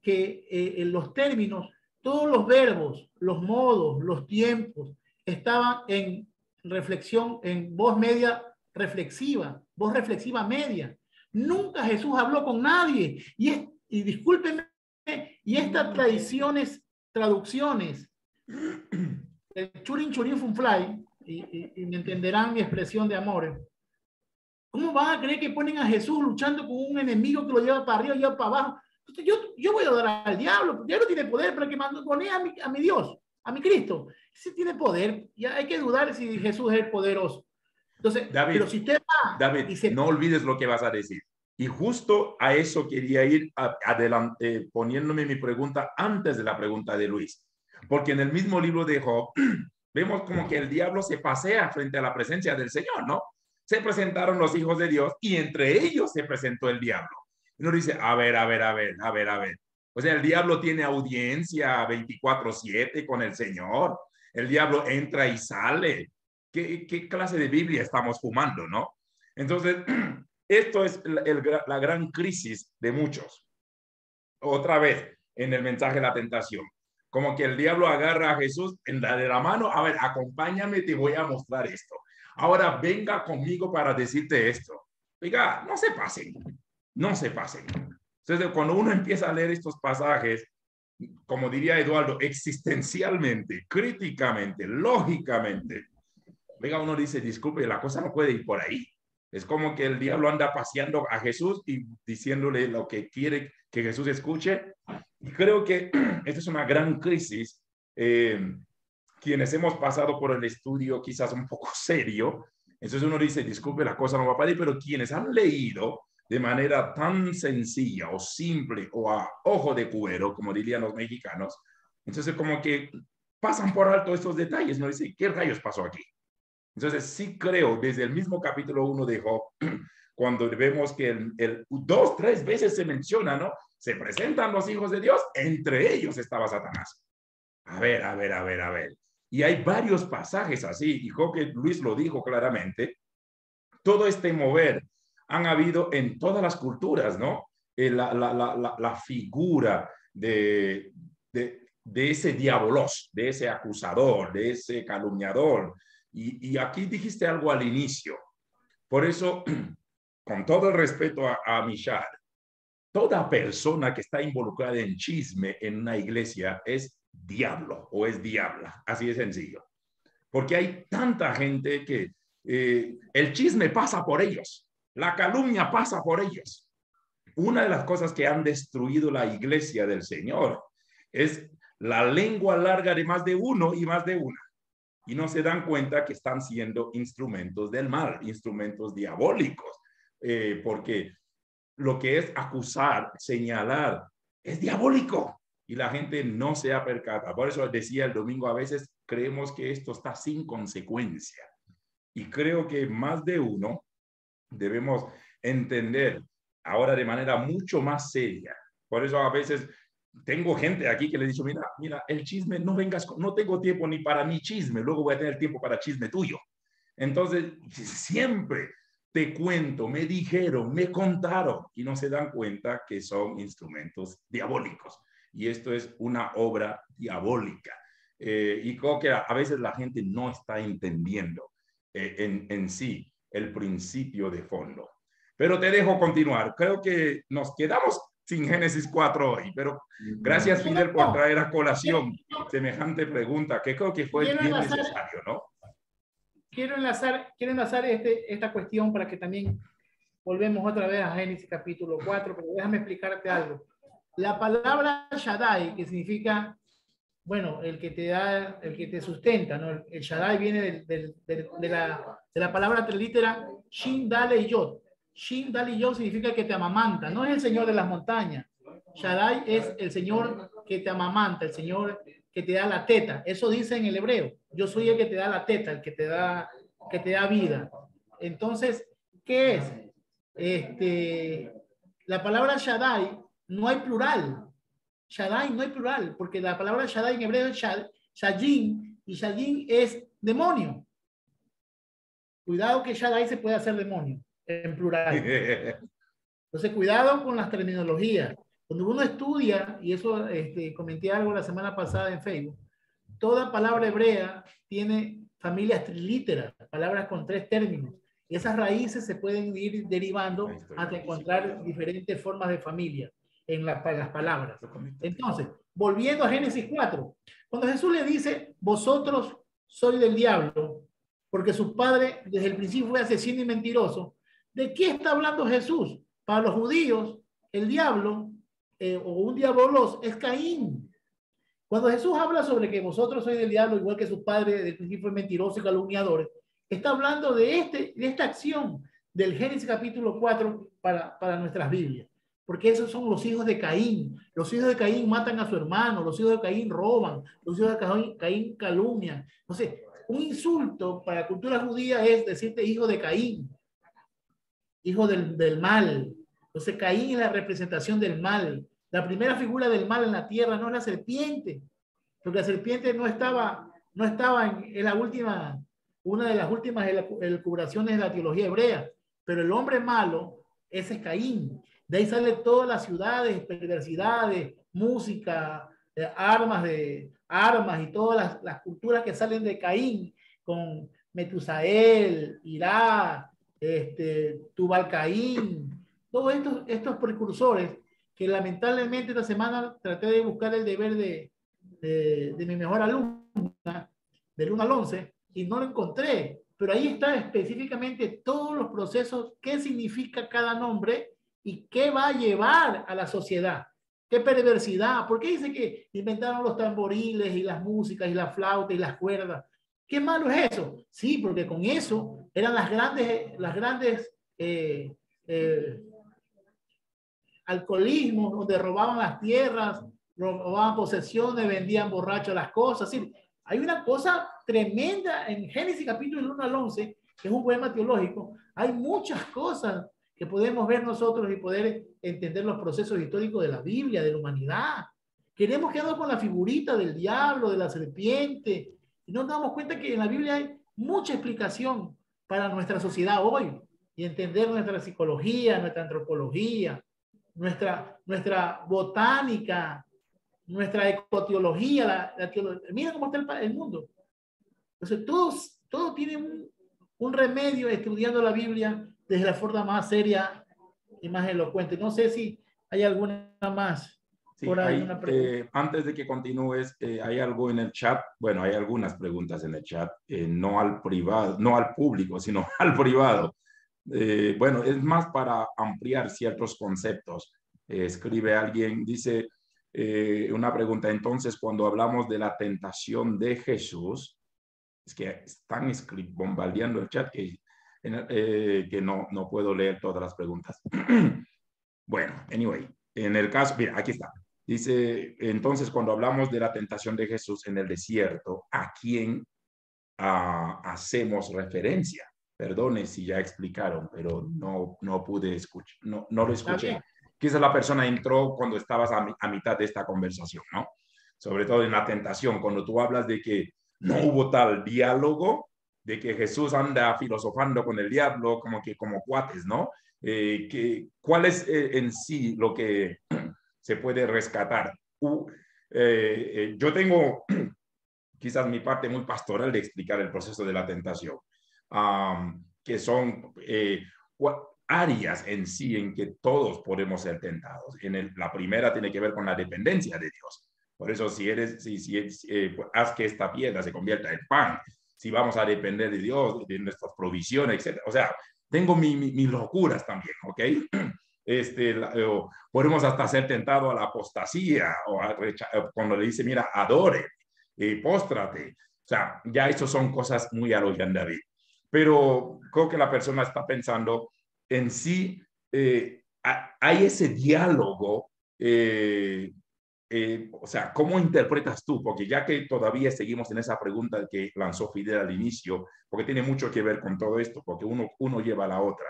S4: que los términos, todos los verbos, los modos, los tiempos, estaban en reflexión, en voz media reflexiva, voz reflexiva media. Nunca Jesús habló con nadie. Y discúlpenme, y estas traducciones, el churin churin fun fly, y me entenderán mi expresión de amor. ¿Cómo van a creer que ponen a Jesús luchando con un enemigo que lo lleva para arriba y lleva para abajo? Entonces, yo voy a adorar al diablo, porque el diablo tiene poder, pero que pone a mi Dios, a mi Cristo. Si tiene poder, ya hay que dudar si Jesús es el poderoso. Entonces,
S1: David,
S4: pero si usted va,
S1: David, no olvides lo que vas a decir. Y justo a eso quería ir adelante, poniéndome mi pregunta antes de la pregunta de Luis. Porque en el mismo libro de Job, vemos como que el diablo se pasea frente a la presencia del Señor, ¿no? Se presentaron los hijos de Dios y entre ellos se presentó el diablo. Y nos dice, a ver. O sea, el diablo tiene audiencia 24/7 con el Señor. El diablo entra y sale. ¿Qué clase de Biblia estamos fumando, no? Entonces, esto es la gran crisis de muchos. Otra vez, en el mensaje de la tentación. Como que el diablo agarra a Jesús de la mano. A ver, acompáñame, te voy a mostrar esto. Ahora venga conmigo para decirte esto. Oiga, no se pasen. Entonces, cuando uno empieza a leer estos pasajes, como diría Eduardo, existencialmente, críticamente, lógicamente, oiga, uno dice, disculpe, la cosa no puede ir por ahí. Es como que el diablo anda paseando a Jesús y diciéndole lo que quiere que Jesús escuche. Y creo que esta es una gran crisis. Quienes hemos pasado por el estudio quizás un poco serio, entonces uno dice, disculpe, la cosa no va para ahí, pero quienes han leído de manera tan sencilla o simple o a ojo de cuero, como dirían los mexicanos, entonces como que pasan por alto estos detalles, no dicen, ¿qué rayos pasó aquí? Entonces sí creo, desde el mismo capítulo 1 de Job, cuando vemos que 2-3 veces se menciona, ¿no? Se presentan los hijos de Dios, entre ellos estaba Satanás. A ver. Y hay varios pasajes así, y creo que Luis lo dijo claramente. Todo este mover han habido en todas las culturas, ¿no? La figura de ese diabolos, de ese acusador, de ese calumniador. Y aquí dijiste algo al inicio. Por eso, con todo el respeto a Michal, toda persona que está involucrada en chisme en una iglesia es diablo o es diabla, así de sencillo. Porque hay tanta gente que el chisme pasa por ellos, la calumnia pasa por ellos. Una de las cosas que han destruido la iglesia del Señor es la lengua larga de más de uno y más de una. Y no se dan cuenta que están siendo instrumentos del mal, instrumentos diabólicos, porque lo que es acusar, señalar, es diabólico y la gente no se percata. Por eso decía el domingo, a veces creemos que esto está sin consecuencia. Y creo que más de uno debemos entender ahora de manera mucho más seria. Por eso a veces tengo gente aquí que le he dicho, mira, el chisme, no vengas, no tengo tiempo ni para mi chisme, luego voy a tener tiempo para chisme tuyo. Entonces, siempre te cuento, me dijeron, me contaron, y no se dan cuenta que son instrumentos diabólicos. Y esto es una obra diabólica. Y creo que a veces la gente no está entendiendo en sí el principio de fondo. Pero te dejo continuar. Creo que nos quedamos sin Génesis 4 hoy, pero gracias, Fidel, por traer a colación semejante pregunta, que creo que fue bien necesario, ¿no?
S4: Quiero enlazar esta cuestión para que también volvemos otra vez a Génesis capítulo 4, pero déjame explicarte algo. La palabra Shaddai, que significa, bueno, el que te da, el que te sustenta, ¿no? El Shaddai viene de la palabra trilítera Shin, Dale y Yod. Shin, Dale y Yod significa que te amamanta, no es el Señor de las montañas. Shaddai es el Señor que te amamanta, el Señor que te da la teta. Eso dice en el hebreo. Yo soy el que te da la teta, el que te da vida. Entonces, ¿qué es? La palabra Shaddai no hay plural. Shaddai no hay plural, porque la palabra Shaddai en hebreo es Shajin, y Shajin es demonio. Cuidado que Shaddai se puede hacer demonio en plural. Entonces, cuidado con las terminologías. Cuando uno estudia, y eso comenté algo la semana pasada en Facebook, toda palabra hebrea tiene familias trilíteras, palabras con 3 términos. Y esas raíces se pueden ir derivando hasta encontrar diferentes formas de familia en las palabras. Entonces, volviendo a Génesis 4, cuando Jesús le dice, vosotros sois del diablo, porque su padre desde el principio fue asesino y mentiroso, ¿de qué está hablando Jesús? Para los judíos, el diablo o un diabolos es Caín. Cuando Jesús habla sobre que vosotros sois del diablo, igual que su padre desde el principio fue mentiroso y calumniador, está hablando de esta acción del Génesis capítulo 4 para nuestras Biblias. Porque esos son los hijos de Caín. Los hijos de Caín matan a su hermano, los hijos de Caín roban, los hijos de Caín calumnian. Entonces, un insulto para la cultura judía es decirte hijo de Caín, hijo del mal. Entonces, Caín es la representación del mal. La primera figura del mal en la tierra no es la serpiente, porque la serpiente no estaba en la última, una de las últimas elucubraciones de la teología hebrea, pero el hombre malo, ese es Caín. De ahí salen todas las ciudades, perversidades, música, armas y todas las culturas que salen de Caín, con Metusael, Irá, Tubal Caín, todos estos precursores que lamentablemente esta semana traté de buscar el deber de mi mejor alumna, del 1 al 11, y no lo encontré, pero ahí está específicamente todos los procesos, qué significa cada nombre y qué va a llevar a la sociedad, qué perversidad, ¿por qué dice que inventaron los tamboriles y las músicas y la flauta y las cuerdas? ¿Qué malo es eso? Sí, porque con eso eran las grandes alcoholismos, donde robaban las tierras, robaban posesiones, vendían borrachos las cosas. Sí, hay una cosa tremenda en Génesis capítulo 1 al 11, que es un poema teológico. Hay muchas cosas que podemos ver nosotros y poder entender los procesos históricos de la Biblia, de la humanidad. Queremos quedarnos con la figurita del diablo, de la serpiente, y no nos damos cuenta que en la Biblia hay mucha explicación para nuestra sociedad hoy, y entender nuestra psicología, nuestra antropología, nuestra botánica, nuestra ecoteología, la teología. Mira cómo está el mundo. Entonces, todos tienen un remedio estudiando la Biblia desde la forma más seria y más elocuente. No sé si hay alguna más.
S1: Sí, antes de que continúes, hay algo en el chat. Bueno, hay algunas preguntas en el chat, no al privado, no al público, sino al privado. Bueno, es más para ampliar ciertos conceptos. Escribe alguien, dice una pregunta. Entonces, cuando hablamos de la tentación de Jesús, es que están bombardeando el chat que no puedo leer todas las preguntas. Bueno, anyway, en el caso, mira, aquí está. Dice, entonces, cuando hablamos de la tentación de Jesús en el desierto, ¿a quién hacemos referencia? Perdone si ya explicaron, pero no pude escuchar, no lo escuché. Quizás la persona entró cuando estabas a mitad de esta conversación, ¿no? Sobre todo en la tentación, cuando tú hablas de que no hubo tal diálogo, de que Jesús anda filosofando con el diablo como cuates, ¿no? ¿Cuál es en sí lo que se puede rescatar? Yo tengo quizás mi parte muy pastoral de explicar el proceso de la tentación, que son áreas en sí en que todos podemos ser tentados. La primera tiene que ver con la dependencia de Dios. Por eso, pues, haz que esta piedra se convierta en pan. Si vamos a depender de Dios, de nuestras provisiones, etc. O sea, tengo mis locuras también, ¿ok? Podemos hasta ser tentados a la apostasía, o cuando le dice, mira, adore, póstrate. O sea, ya eso son cosas muy a lo Jan David. Pero creo que la persona está pensando en sí, hay ese diálogo, o sea, ¿cómo interpretas tú? Porque ya que todavía seguimos en esa pregunta que lanzó Fidel al inicio, porque tiene mucho que ver con todo esto, porque uno lleva a la otra.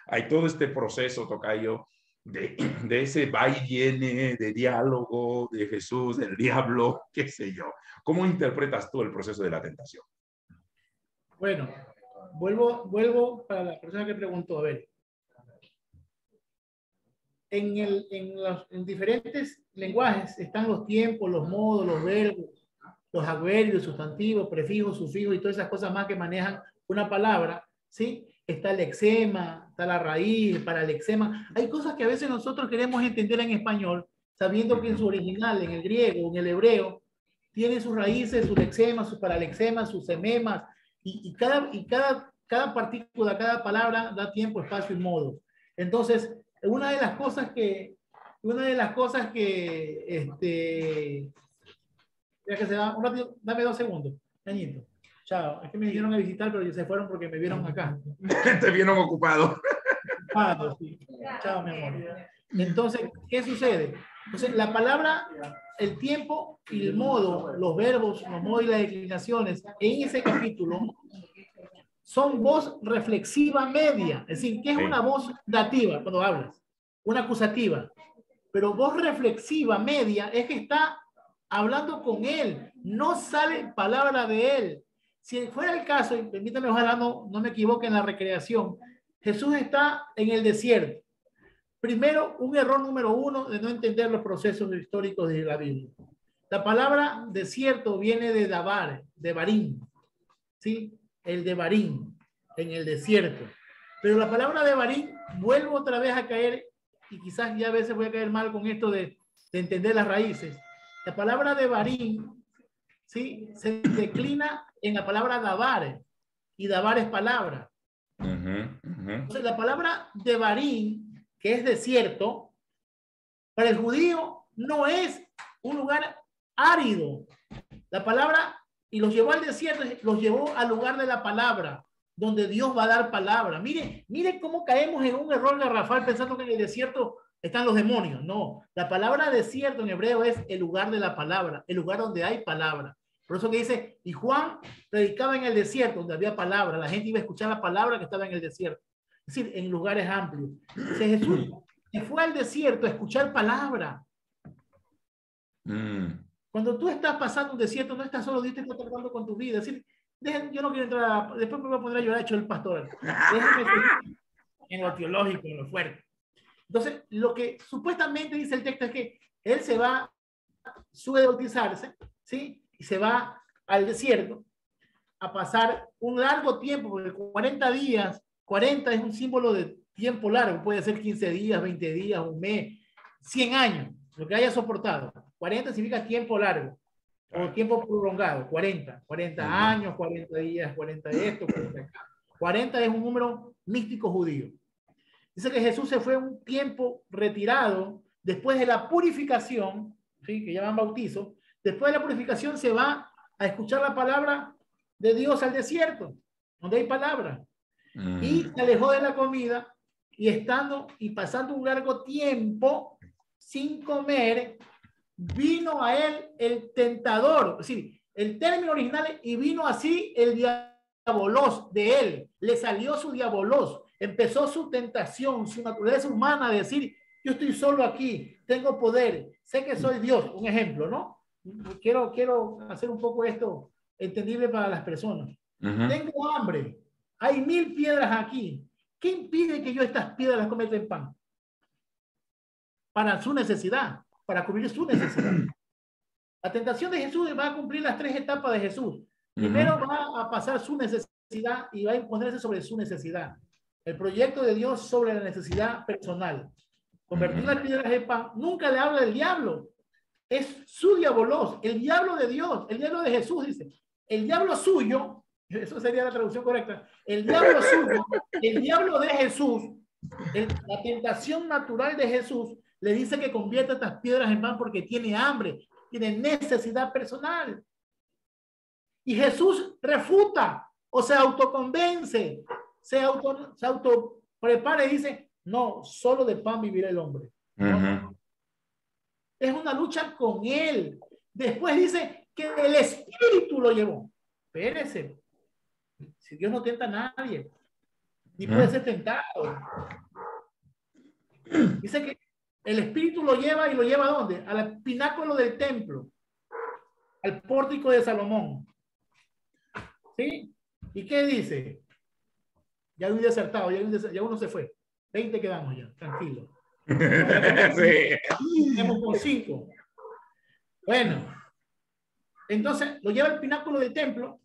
S1: Hay todo este proceso, tocayo, de ese va y viene, de diálogo, de Jesús, del diablo, qué sé yo. ¿Cómo interpretas tú el proceso de la tentación?
S4: Bueno, vuelvo para la persona que preguntó. A ver, en diferentes lenguajes están los tiempos, los modos, los verbos, los adverbios, sustantivos, prefijos, sufijos y todas esas cosas más que manejan una palabra, ¿sí? Está el lexema, está la raíz, para el lexema. Hay cosas que a veces nosotros queremos entender en español, sabiendo que en su original, en el griego, en el hebreo, tiene sus raíces, sus lexemas, sus paralexemas, sus sememas, y cada partícula, cada palabra da tiempo, espacio y modo. Entonces, una de las cosas que ya que se va, un ratito, dame 2 segundos, Cañito. Chao, es que me vinieron a visitar, pero se fueron porque me vieron acá.
S1: Te vieron ocupado.
S4: Sí. Chao, mi amor. Entonces, ¿qué sucede? Entonces, la palabra, el tiempo y el modo, los verbos, los modos y las declinaciones en ese capítulo son voz reflexiva media. Es decir, ¿qué es una voz dativa cuando hablas? Una acusativa. Pero voz reflexiva media es que está hablando con él. No sale palabra de él. Si fuera el caso, y permítame, ojalá no me equivoque en la recreación, Jesús está en el desierto. Primero, un error número 1 de no entender los procesos históricos de la Biblia. La palabra desierto viene de Dabar, de Barín, ¿sí? El de Barín, en el desierto. Pero la palabra de Barín, vuelvo otra vez a caer, y quizás ya a veces voy a caer mal con esto de entender las raíces. La palabra de Barín, ¿sí? Se declina en la palabra Dabar, y Dabar es palabra. Entonces, la palabra de Barín, que es desierto, para el judío no es un lugar árido. La palabra, y los llevó al desierto, los llevó al lugar de la palabra, donde Dios va a dar palabra. Mire cómo caemos en un error garrafal pensando que en el desierto están los demonios. No, la palabra desierto en hebreo es el lugar de la palabra, el lugar donde hay palabra. Por eso que dice, y Juan predicaba en el desierto, donde había palabra. La gente iba a escuchar la palabra que estaba en el desierto. Es decir, en lugares amplios. Dice, Jesús se fue al desierto a escuchar palabra. Cuando tú estás pasando un desierto, no estás solo, Dios te está tratando con tu vida. Es decir, yo no quiero entrar, después me voy a poner a llorar, hecho el pastor. Déjame seguir en lo teológico, en lo fuerte. Entonces, lo que supuestamente dice el texto es que él se va, sube de bautizarse, ¿sí? Y se va al desierto a pasar un largo tiempo, porque 40 días, 40 es un símbolo de tiempo largo, puede ser 15 días, 20 días, un mes, 100 años, lo que haya soportado. 40 significa tiempo largo, o tiempo prolongado, 40 años, 40 días, 40 esto, 40 acá. 40 es un número místico judío. Dice que Jesús se fue un tiempo retirado después de la purificación, ¿sí? Que llaman bautizo. Después de la purificación se va a escuchar la palabra de Dios al desierto, donde hay palabra. Y se alejó de la comida y estando y pasando un largo tiempo sin comer, vino a él el tentador. Es decir, el término original es, y vino así el diabolos de él. Le salió su diabolos. Empezó su tentación, su naturaleza humana de decir, yo estoy solo aquí, tengo poder, sé que soy Dios. Un ejemplo, ¿no? Quiero hacer un poco esto entendible para las personas. Tengo hambre, hay 1000 piedras aquí. ¿Qué impide que yo estas piedras las convierta en pan? Para su necesidad, para cubrir su necesidad. La tentación de Jesús va a cumplir las 3 etapas de Jesús. Primero va a pasar su necesidad y va a imponerse sobre su necesidad. El proyecto de Dios sobre la necesidad personal. Convertir las piedras en pan. Nunca le habla del diablo. Es su diabolos, el diablo de Dios, el diablo de Jesús, dice. El diablo suyo, eso sería la traducción correcta. El diablo suyo, el diablo de Jesús, la tentación natural de Jesús, le dice que convierta estas piedras en pan porque tiene hambre, tiene necesidad personal. Y Jesús refuta o se autoconvence, se auto prepara y dice, no, solo de pan vivirá el hombre. No. Es una lucha con él. Después dice que el Espíritu lo llevó. Espérese. Si Dios no tienta a nadie, ni puede ser tentado. Dice que el Espíritu lo lleva, y lo lleva ¿a dónde? Al pináculo del templo, al pórtico de Salomón. ¿Sí? ¿Y qué dice? Ya lo he desertado, ya uno se fue. 20 quedamos ya, tranquilo. Sí. Tenemos con 5. Bueno, entonces lo lleva al pináculo del templo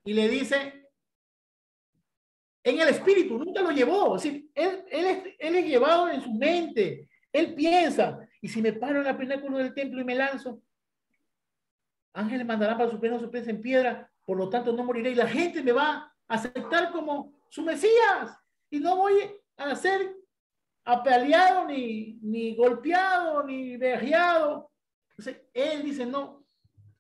S4: y le dice, en el espíritu, nunca lo llevó. Es decir, él es llevado en su mente. Él piensa, y si me paro en el pináculo del templo y me lanzo, ángeles mandarán para su pena su pies en piedra, por lo tanto no moriré. Y la gente me va a aceptar como su Mesías. Y no voy a ser apaleado, ni golpeado, ni vejeado. Entonces, él dice, no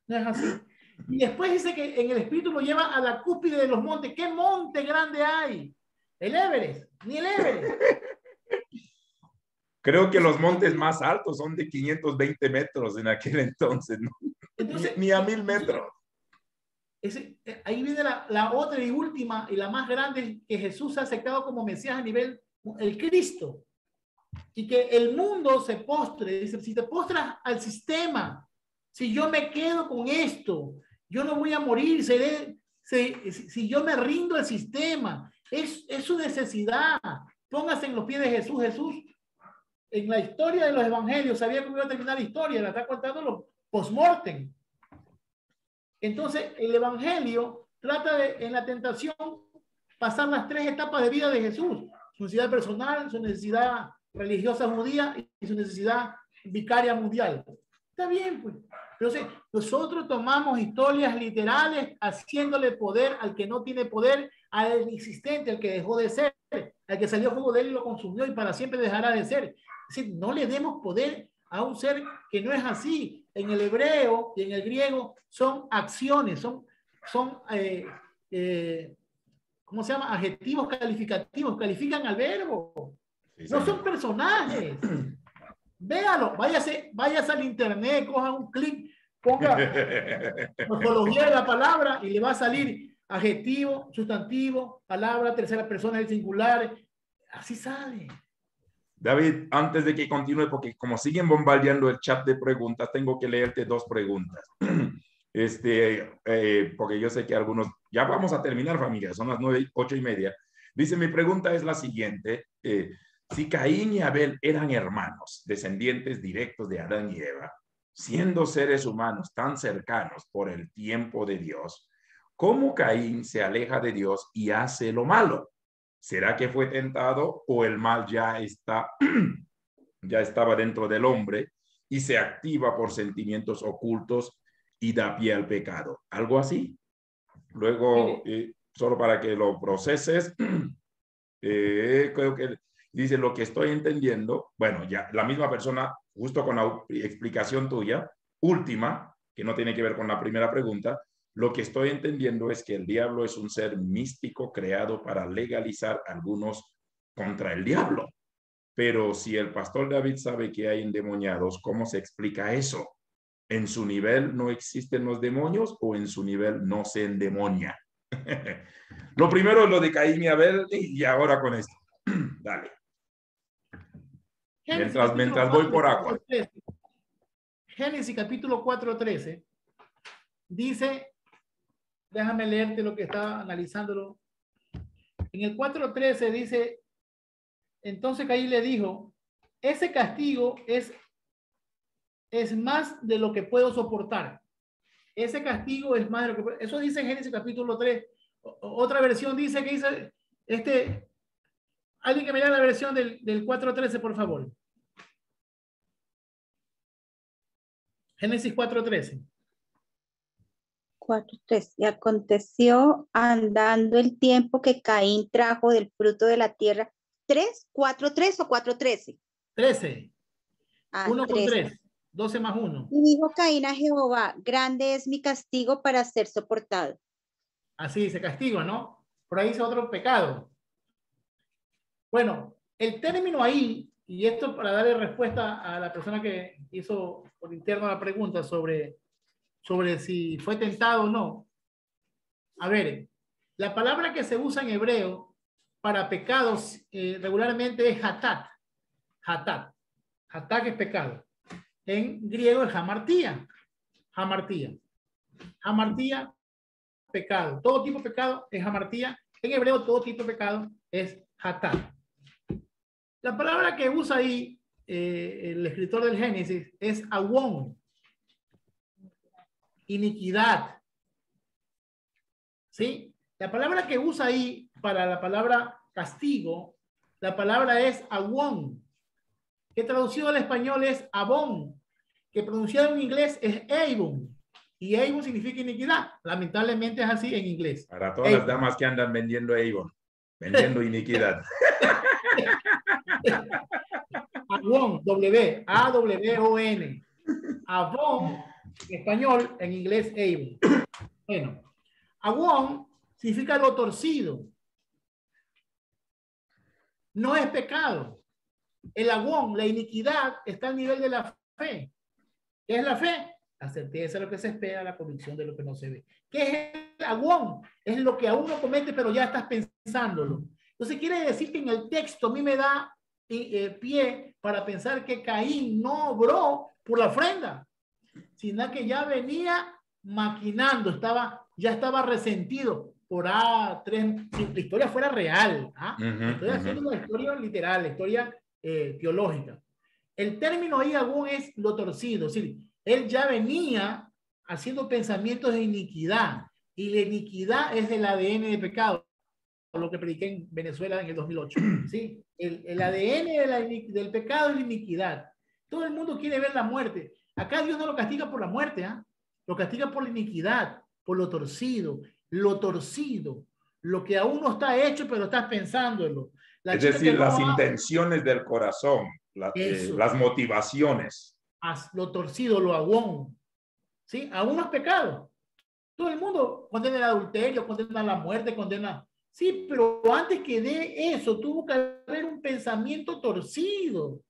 S4: es así. Y después dice que en el espíritu lo lleva a la cúspide de los montes. ¿Qué monte grande hay? El Everest, ni el Everest.
S1: Creo que los montes más altos son de 520 metros en aquel entonces, ¿no?
S4: Entonces,
S1: ni a 1000 metros.
S4: Ahí viene la otra y última y la más grande, que Jesús ha aceptado como Mesías a nivel, el Cristo. Y que el mundo se postre. Dice, si te postras al sistema, si yo me quedo con esto, yo no voy a morir, si yo me rindo al sistema, es su necesidad. Póngase en los pies de Jesús. Jesús, en la historia de los evangelios, sabía cómo iba a terminar la historia, la está contando los post-mortem. Entonces, el evangelio trata de, en la tentación, pasar las 3 etapas de vida de Jesús: su necesidad personal, su necesidad religiosa judía y su necesidad vicaria mundial. Está bien, pues. Entonces, nosotros tomamos historias literales, haciéndole poder al que no tiene poder, al inexistente, al que dejó de ser, al que salió jugo de él y lo consumió y para siempre dejará de ser. Es decir, no le demos poder a un ser que no es así. En el hebreo y en el griego son acciones, son ¿cómo se llama? Adjetivos calificativos, califican al verbo. No son personajes. Véalo, váyase al internet, coja un clic, ponga morfología de la palabra y le va a salir adjetivo, sustantivo, palabra, tercera persona del singular. Así sale.
S1: David, antes de que continúe, porque como siguen bombardeando el chat de preguntas, tengo que leerte 2 preguntas. Porque yo sé que algunos, ya vamos a terminar, familia, son las 8:30. Dice, mi pregunta es la siguiente. Si Caín y Abel eran hermanos, descendientes directos de Adán y Eva, siendo seres humanos tan cercanos por el tiempo de Dios, ¿cómo Caín se aleja de Dios y hace lo malo? ¿Será que fue tentado o el mal ya estaba dentro del hombre y se activa por sentimientos ocultos y da pie al pecado? Algo así. Luego, solo para que lo proceses, creo que dice, lo que estoy entendiendo, bueno, ya la misma persona, justo con la explicación tuya, última, que no tiene que ver con la primera pregunta, lo que estoy entendiendo es que el diablo es un ser místico creado para legalizar a algunos contra el diablo. Pero si el pastor David sabe que hay endemoniados, ¿cómo se explica eso? ¿En su nivel no existen los demonios o en su nivel no se endemonia? Lo primero es lo de Caín y Abel y ahora con esto. Dale. Mientras voy por agua.
S4: Génesis capítulo 4:13 dice, déjame leerte lo que está analizándolo. En el 4:13 dice, entonces Caín le dijo, ese castigo es más de lo que puedo soportar. Ese castigo es más de lo que puedo. Eso dice en Génesis capítulo 3. Otra versión dice que dice, Alguien que me dé la versión del 4.13, por favor. Génesis 4.13.
S6: 4:3. Y aconteció andando el tiempo que Caín trajo del fruto de la tierra. 4:3 o 4:13.
S4: 13.
S6: Ah,
S4: 1 con
S6: 13.
S4: 3. 12 más 1.
S6: Y dijo Caín a Jehová, grande es mi castigo para ser soportado.
S4: Así dice castigo, ¿no? Por ahí dice otro pecado. Bueno, el término ahí, y esto para darle respuesta a la persona que hizo por interno la pregunta sobre si fue tentado o no. A ver, la palabra que se usa en hebreo para pecados regularmente es hatat. Hatat. Hatat es pecado. En griego es hamartía. Hamartía. Hamartía, pecado. Todo tipo de pecado es hamartía. En hebreo todo tipo de pecado es hatat. La palabra que usa ahí el escritor del Génesis es awon. Iniquidad. ¿Sí? La palabra que usa ahí para la palabra castigo, la palabra es awon, que traducido al español es abón, que pronunciado en inglés es eibon, y eibon significa iniquidad. Lamentablemente es así en inglés.
S1: Para todas las damas que andan vendiendo Avon, vendiendo iniquidad.
S4: Awon, W, A-W-O-N. Avon, en español, en inglés, Avon. Bueno, awon significa lo torcido. No es pecado. El awon, la iniquidad, está al nivel de la fe. ¿Qué es la fe? La certeza de lo que se espera, la convicción de lo que no se ve. ¿Qué es el awon? Es lo que aún no comete, pero ya estás pensándolo. Entonces quiere decir que en el texto a mí me da pie para pensar que Caín no obró por la ofrenda, sino que ya venía maquinando, ya estaba resentido por A3. Si la historia fuera real, estoy haciendo una historia literal, la historia teológica. El término ahí aún es lo torcido, es decir, él ya venía haciendo pensamientos de iniquidad, y la iniquidad es el ADN de pecado, lo que prediqué en Venezuela en el 2008. ¿Sí? El ADN del pecado es la iniquidad. Todo el mundo quiere ver la muerte. Acá Dios no lo castiga por la muerte, lo castiga por la iniquidad, por lo torcido, lo que aún no está hecho, pero estás pensándolo.
S1: Es decir, las intenciones del corazón, las motivaciones.
S4: Lo torcido, lo agón. ¿Sí? Aún no es pecado. Todo el mundo condena el adulterio, condena la muerte, condena... Sí, pero antes que de eso tuvo que haber un pensamiento torcido.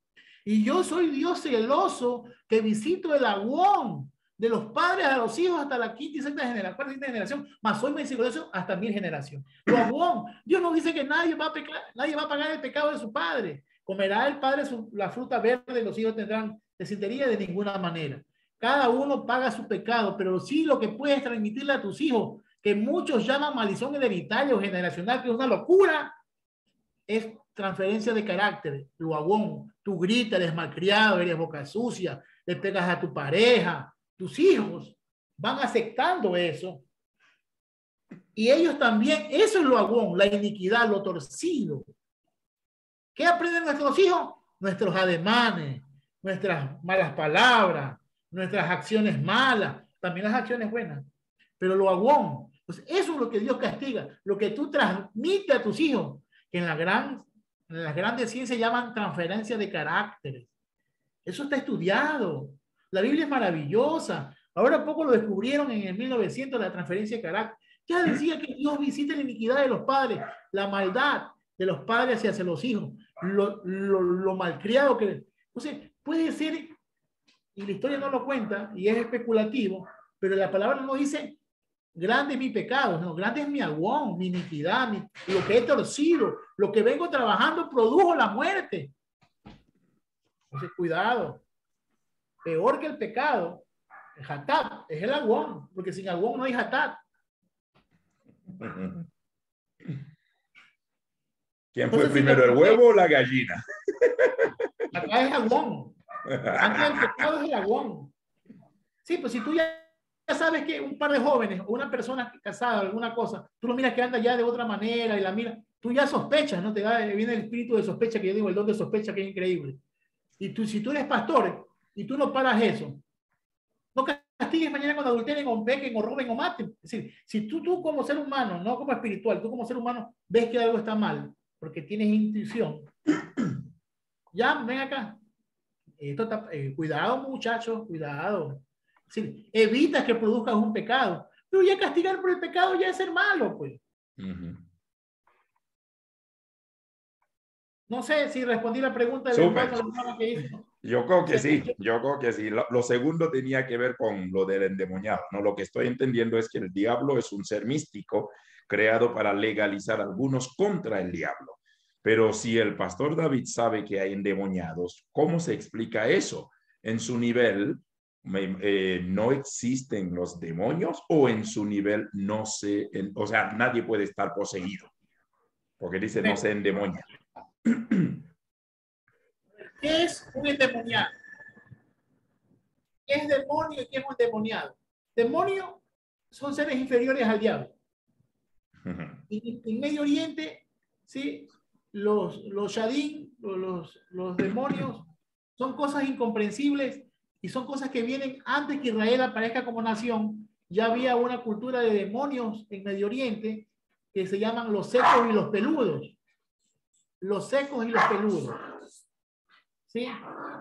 S4: Y yo soy Dios celoso que visito el agón de los padres a los hijos hasta la quinta y sexta generación, más soy misericordioso hasta 1000 generaciones. Lo agón. Dios no dice que nadie va a pagar el pecado de su padre. Comerá el padre la fruta verde, los hijos tendrán desintería de ninguna manera. Cada uno paga su pecado, pero sí lo que puedes transmitirle a tus hijos, que muchos llaman maldición hereditaria o generacional, que es una locura, es transferencia de carácter. Lo agón. Tú gritas, eres malcriado, eres boca sucia, le pegas a tu pareja. Tus hijos van aceptando eso. Y ellos también, eso es lo agón, la iniquidad, lo torcido. ¿Qué aprenden nuestros hijos? Nuestros ademanes, nuestras malas palabras, nuestras acciones malas, también las acciones buenas. Pero lo agón. Pues eso es lo que Dios castiga, lo que tú transmites a tus hijos, que en las grandes ciencias llaman transferencia de caracteres. Eso está estudiado. La Biblia es maravillosa. Ahora poco lo descubrieron en el 1900, la transferencia de carácter. Ya decía que Dios visita la iniquidad de los padres, la maldad de los padres hacia los hijos, lo malcriado que... Entonces, puede ser, y la historia no lo cuenta, y es especulativo, pero la palabra no dice, grande es mi pecado, no, grande es mi agón, mi iniquidad, lo que he torcido, lo que vengo trabajando produjo la muerte. Entonces, cuidado. Peor que el pecado, el hatat, es el agón, porque sin agón no hay hatat.
S1: ¿Quién fue primero, el huevo o la gallina?
S4: Acá es agón. Antes del pecado es el agón. Sí, pues si tú ya sabes que un par de jóvenes o una persona casada, alguna cosa, tú lo miras que anda ya de otra manera y la miras, tú ya sospechas, ¿no? Viene el espíritu de sospecha, que yo digo, el don de sospecha, que es increíble. Y tú, si tú eres pastor y tú no paras eso, no castigues mañana cuando adulteren o pequen o roben o maten. Es decir, si tú como ser humano, no como espiritual, tú como ser humano ves que algo está mal, porque tienes intuición, ya, ven acá. Esto está, cuidado, muchachos, cuidado. Es decir, evita que produzcas un pecado. Pero ya castigar por el pecado ya es ser malo, pues. No sé si respondí la pregunta del hermano que hizo.
S1: Yo creo que sí, yo creo que sí. Lo segundo tenía que ver con lo del endemoniado, ¿no? Lo que estoy entendiendo es que el diablo es un ser místico creado para legalizar a algunos contra el diablo. Pero si el pastor David sabe que hay endemoniados, ¿cómo se explica eso? En su nivel, ¿no existen los demonios o en su nivel no se, o sea, nadie puede estar poseído? Porque dice no se endemonia.
S4: ¿Qué es un endemoniado? ¿Qué es demonio y qué es un endemoniado? Demonio son seres inferiores al diablo. En Medio Oriente, ¿sí? Los Shadin, los demonios, son cosas incomprensibles y son cosas que vienen antes que Israel aparezca como nación. Ya había una cultura de demonios en Medio Oriente que se llaman los secos y los peludos. Los secos y los peludos. ¿Sí?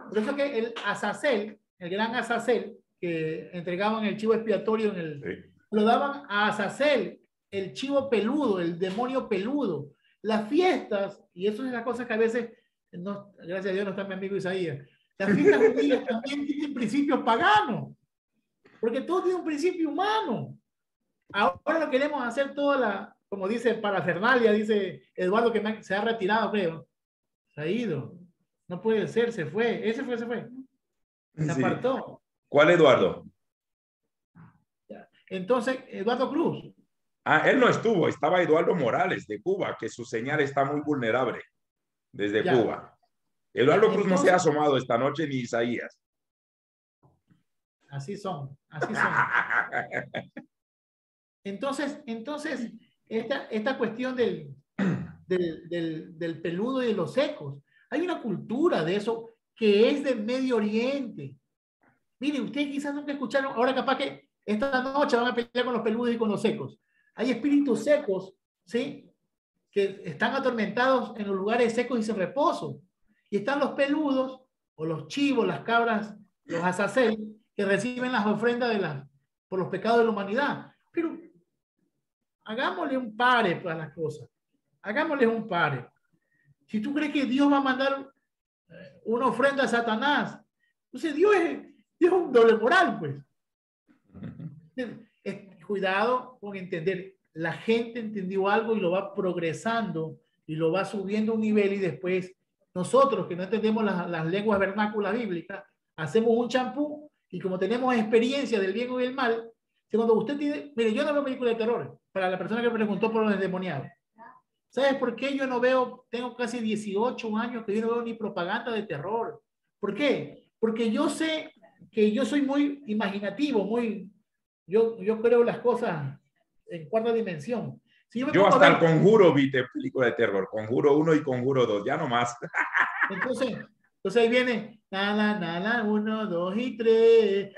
S4: Por eso que el Azazel, el gran Azazel, que entregaban el chivo expiatorio lo daban a Azazel, el chivo peludo, el demonio peludo. Las fiestas, y eso es la cosa que a veces, no, gracias a Dios no está mi amigo Isaías, las fiestas judías también tienen principios paganos, porque todo tiene un principio humano. Ahora lo queremos hacer toda la, como dice, parafernalia, dice Eduardo, que se ha retirado, creo. Se ha ido. No puede ser, se fue. Se fue. Se apartó.
S1: ¿Cuál Eduardo?
S4: Entonces, Eduardo Cruz.
S1: Ah, él no estuvo, estaba Eduardo Morales de Cuba, que su señal está muy vulnerable desde Cuba. Eduardo Cruz no se ha asomado esta noche ni Isaías.
S4: Así son. Entonces, esta cuestión del peludo y de los secos, hay una cultura de eso que es del Medio Oriente. Mire, ustedes quizás nunca escucharon, ahora capaz que esta noche van a pelear con los peludos y con los secos. Hay espíritus secos, ¿sí? Que están atormentados en los lugares secos y sin reposo. Y están los peludos, o los chivos, las cabras, los azazel, que reciben las ofrendas por los pecados de la humanidad. Pero hagámosle un pare para las cosas. Hagámosle un pare. Si tú crees que Dios va a mandar una ofrenda a Satanás, entonces Dios es un doble moral, pues. Cuidado con entender. La gente entendió algo y lo va progresando y lo va subiendo a un nivel, y después nosotros que no entendemos las lenguas vernáculas bíblicas, hacemos un champú, y como tenemos experiencia del bien y del mal, cuando usted tiene, mire, yo no veo películas de terror, para la persona que preguntó por los endemoniados. ¿Sabes por qué yo no veo? Tengo casi 18 años que yo no veo ni propaganda de terror. ¿Por qué? Porque yo sé que yo soy muy imaginativo, yo creo las cosas en cuarta dimensión. Si
S1: yo hasta el Conjuro vi película de terror, Conjuro 1 y Conjuro 2, ya no más.
S4: Entonces ahí viene, 1, 2 y 3.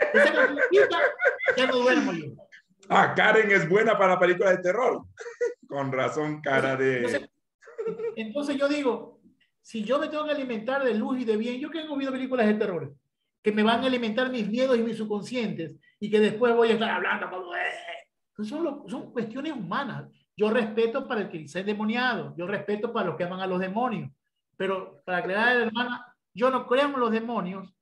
S4: Ya no duermo yo.
S1: Ah, Karen es buena para la película de terror. Con razón, cara de...
S4: Entonces yo digo, si yo me tengo que alimentar de luz y de bien, yo que he visto películas de terror, que me van a alimentar mis miedos y mis subconscientes, y que después voy a estar hablando. Son cuestiones humanas. Yo respeto para el que está endemoniado, yo respeto para los que aman a los demonios, pero para aclarar a la hermana, yo no creo en los demonios,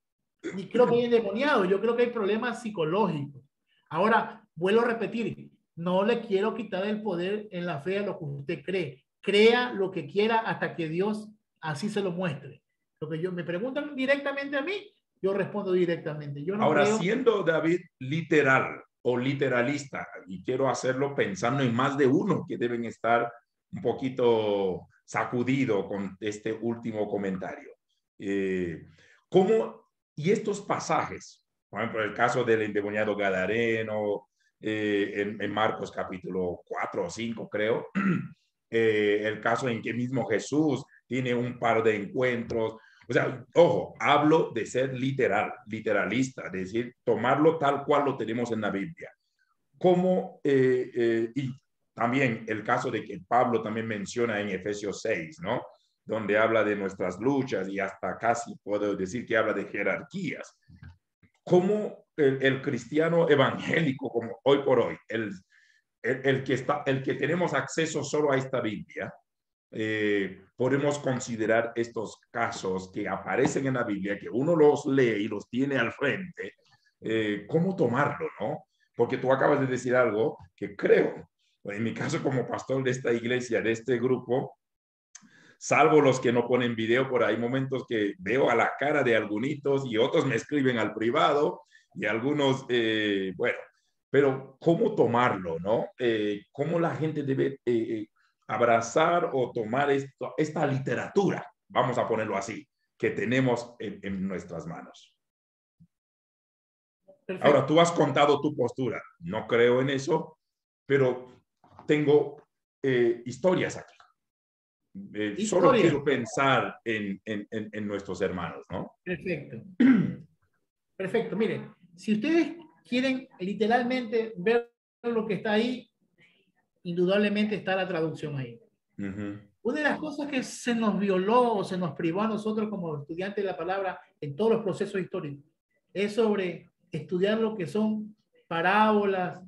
S4: ni creo que hay endemoniados, yo creo que hay problemas psicológicos. Ahora, vuelvo a repetir, no le quiero quitar el poder en la fe a lo que usted cree. Crea lo que quiera hasta que Dios así se lo muestre. Lo que me preguntan directamente a mí, yo respondo directamente. Yo no
S1: Ahora,
S4: creo...
S1: siendo David literal o literalista, y quiero hacerlo pensando en más de uno que deben estar un poquito sacudido con este último comentario. ¿Cómo? Y estos pasajes, por ejemplo, el caso del endemoniado gadareno, en Marcos capítulo 4 o 5, creo, el caso en que mismo Jesús tiene un par de encuentros. O sea, ojo, hablo de ser literalista, es decir, tomarlo tal cual lo tenemos en la Biblia. Y también el caso de que Pablo también menciona en Efesios 6, ¿no? Donde habla de nuestras luchas y hasta casi puedo decir que habla de jerarquías. Cómo el cristiano evangélico, como hoy por hoy, el que tenemos acceso solo a esta Biblia, podemos considerar estos casos que aparecen en la Biblia, que uno los lee y los tiene al frente, cómo tomarlo, ¿no? Porque tú acabas de decir algo que creo, en mi caso como pastor de esta iglesia, de este grupo, salvo los que no ponen video, por ahí momentos que veo a la cara de algunos y otros me escriben al privado y algunos, bueno, pero cómo tomarlo, ¿no? Cómo la gente debe abrazar o tomar esta literatura, vamos a ponerlo así, que tenemos en nuestras manos. Perfecto. Ahora, tú has contado tu postura. No creo en eso, pero tengo historias aquí. Solo quiero pensar en nuestros hermanos, ¿no?
S4: Perfecto. Perfecto. Miren, si ustedes quieren literalmente ver lo que está ahí, indudablemente está la traducción ahí. Una de las cosas que se nos violó o se nos privó a nosotros como estudiantes de la palabra en todos los procesos históricos es sobre estudiar lo que son parábolas,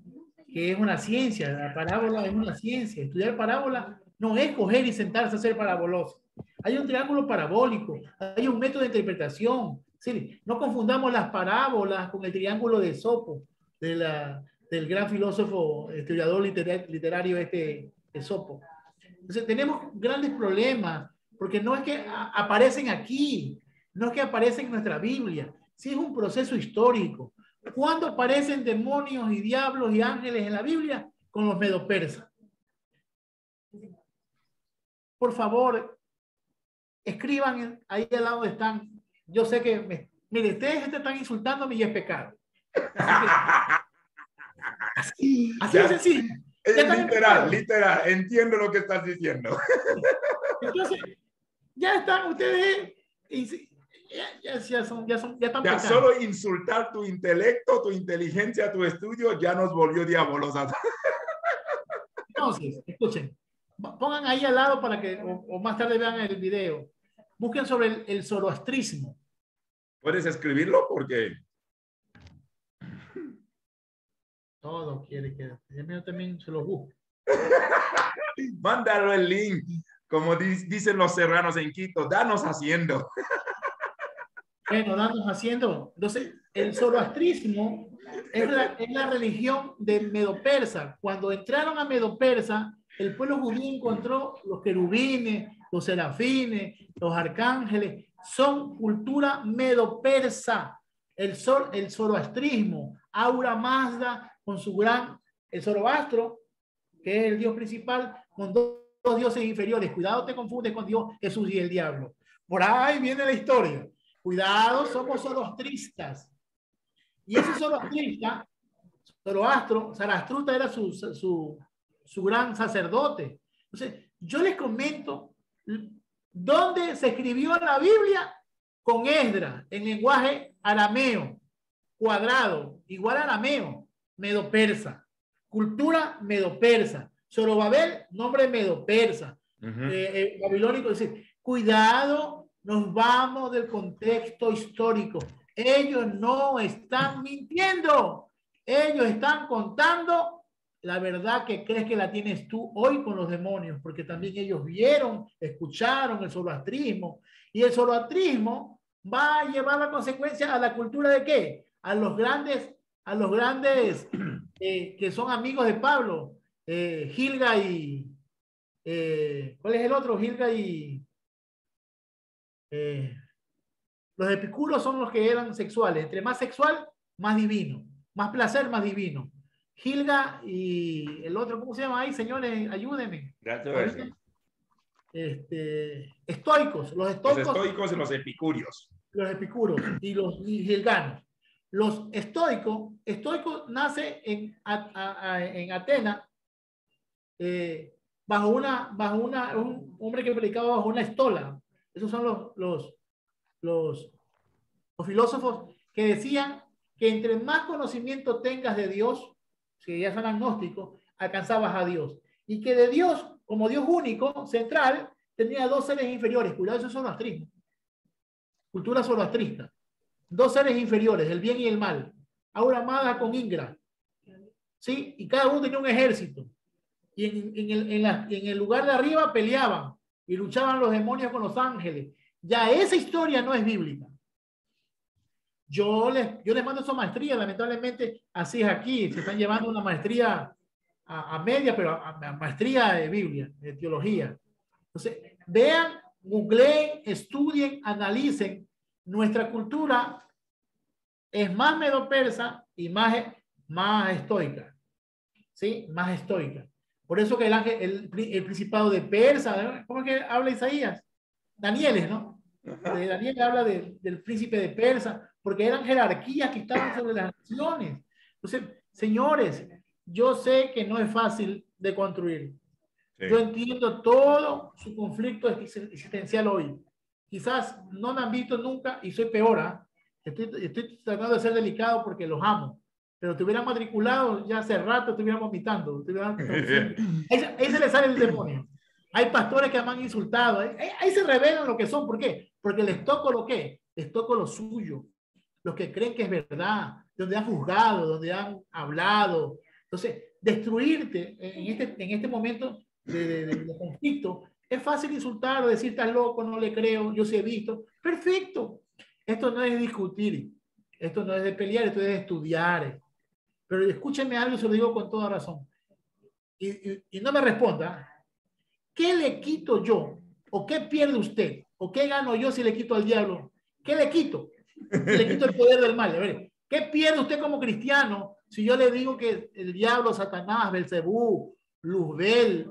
S4: que es una ciencia. La parábola es una ciencia. Estudiar parábolas no es coger y sentarse a hacer paraboloso. Hay un triángulo parabólico, hay un método de interpretación. Sí, no confundamos las parábolas con el triángulo de Esopo, del gran filósofo, historiador literario Esopo. Entonces tenemos grandes problemas, porque no es que aparecen aquí, no es que aparecen en nuestra Biblia, sí es un proceso histórico. ¿Cuándo aparecen demonios y diablos y ángeles en la Biblia? Con los medopersas. Por favor, escriban ahí al lado donde están. Yo sé que, mire, ustedes están insultándome y es pecado. Así de sencillo.
S1: Literal, entiendo lo que estás diciendo.
S4: Entonces, ya están ustedes, ya están pecando.
S1: Solo insultar tu intelecto, tu inteligencia, tu estudio, ya nos volvió diabolos.
S4: Entonces, escuchen, pongan ahí al lado para que, o más tarde vean el video, busquen sobre el zoroastrismo.
S1: ¿Puedes escribirlo? Porque
S4: todo quiere que yo también se lo busque.
S1: Mándalo el link, como dicen los serranos en Quito, danos haciendo.
S4: Bueno, danos haciendo. Entonces, el zoroastrismo es la religión de Medo-Persa. Cuando entraron a Medo-Persa, el pueblo judío encontró los querubines, los serafines, los arcángeles. Son cultura Medo-Persa. El zoroastrismo, Aura Mazda con su el Zoroastro, que es el dios principal, con dos dioses inferiores. Cuidado, te confundes con Dios, Jesús y el diablo. Por ahí viene la historia. Cuidado, somos zoroastristas. Y ese zoroastrista, Zoroastro, Zarastruta era su gran sacerdote. Entonces, yo les comento dónde se escribió la Biblia con Esdras, en lenguaje arameo, cuadrado, igual arameo, medo-persa. Cultura medo-persa. Zorobabel, nombre medo-persa. Babilónico, es decir, cuidado, nos vamos del contexto histórico. Ellos no están mintiendo. Ellos están contando la verdad que crees que la tienes tú hoy con los demonios, porque también ellos vieron, escucharon el zoroastrismo. Y el zoroastrismo va a llevar la consecuencia a la cultura de ¿qué? A los grandes que son amigos de Pablo, Gilga y ¿cuál es el otro? Gilga y los epicúreos son los que eran sexuales. Entre más sexual, más divino. Más placer, más divino. Gilga y el otro, ¿cómo se llama ahí? Señores, ayúdenme. Estoicos. Los
S1: estoicos y los epicúreos.
S4: Los epicúreos y los gilganos. Los estoicos nace en Atenas un hombre que predicaba bajo una estola. Esos son los filósofos que decían que entre más conocimiento tengas de Dios, si ya son agnósticos, alcanzabas a Dios. Y que de Dios, como Dios único, central, tenía dos seres inferiores. Cuidado, eso es zoroastrismo. Cultura zoroastrista. Dos seres inferiores, el bien y el mal. Aura Mazda con Ingra. ¿Sí? Y cada uno tenía un ejército. Y en el lugar de arriba peleaban y luchaban los demonios con los ángeles. Ya esa historia no es bíblica. Yo les mando esa maestría, lamentablemente así es aquí, se están llevando una maestría a media, pero a maestría de Biblia, de teología. Entonces, vean, googleen, estudien, analicen. Nuestra cultura es más medo-persa y más estoica, ¿sí? Más estoica. Por eso que el principado de Persa, ¿cómo es que habla Isaías? Danieles, ¿no? Daniel habla del príncipe de Persa, porque eran jerarquías que estaban sobre las naciones. Entonces, señores, yo sé que no es fácil de construir. Sí. Yo entiendo todo su conflicto existencial hoy. Quizás no me han visto nunca y soy peor. Estoy tratando de ser delicado porque los amo. Pero te hubieran matriculado ya hace rato, te hubieran vomitando. Ahí se le sale el demonio. Hay pastores que me han insultado. Ahí se revelan lo que son. ¿Por qué? Porque les toco lo que, les toco lo suyo. Los que creen que es verdad, donde han juzgado, donde han hablado. Entonces, destruirte en este momento de conflicto, es fácil insultar o decir, estás loco, no le creo, yo sí he visto. Perfecto. Esto no es discutir, esto no es de pelear, esto es de estudiar. Pero escúchenme algo y se lo digo con toda razón. Y no me responda. ¿Qué le quito yo? ¿O qué pierde usted? ¿O qué gano yo si le quito al diablo? ¿Qué le quito? Si le quito el poder del mal. A ver, ¿qué pierde usted como cristiano si yo le digo que el diablo, Satanás, Belcebú, Luzbel,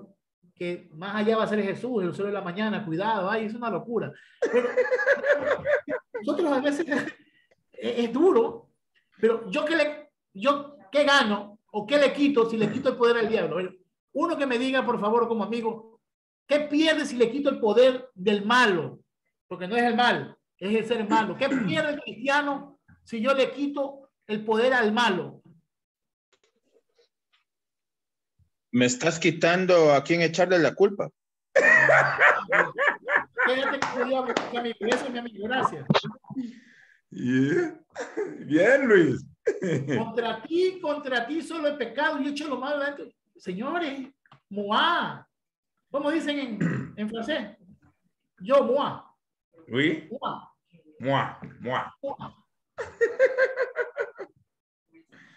S4: que más allá va a ser Jesús, el sol de la mañana, cuidado, ay, es una locura. Pero nosotros a veces es duro, pero yo qué gano o qué le quito si le quito el poder al diablo. A ver, uno que me diga, por favor, como amigo, ¿qué pierde si le quito el poder del malo? Porque no es el mal, es el ser malo. ¿Qué pierde el cristiano si yo le quito el poder al malo?
S5: Me estás quitando a quién echarle la culpa.
S4: Quédate con Dios, mi amigo. Ese es mi amigo. Gracias.
S1: Yeah. Bien, Luis.
S4: Contra ti solo he pecado y he hecho lo malo. Señores, moi. ¿Cómo dicen en francés? Yo, moi.
S1: Oui. Moi.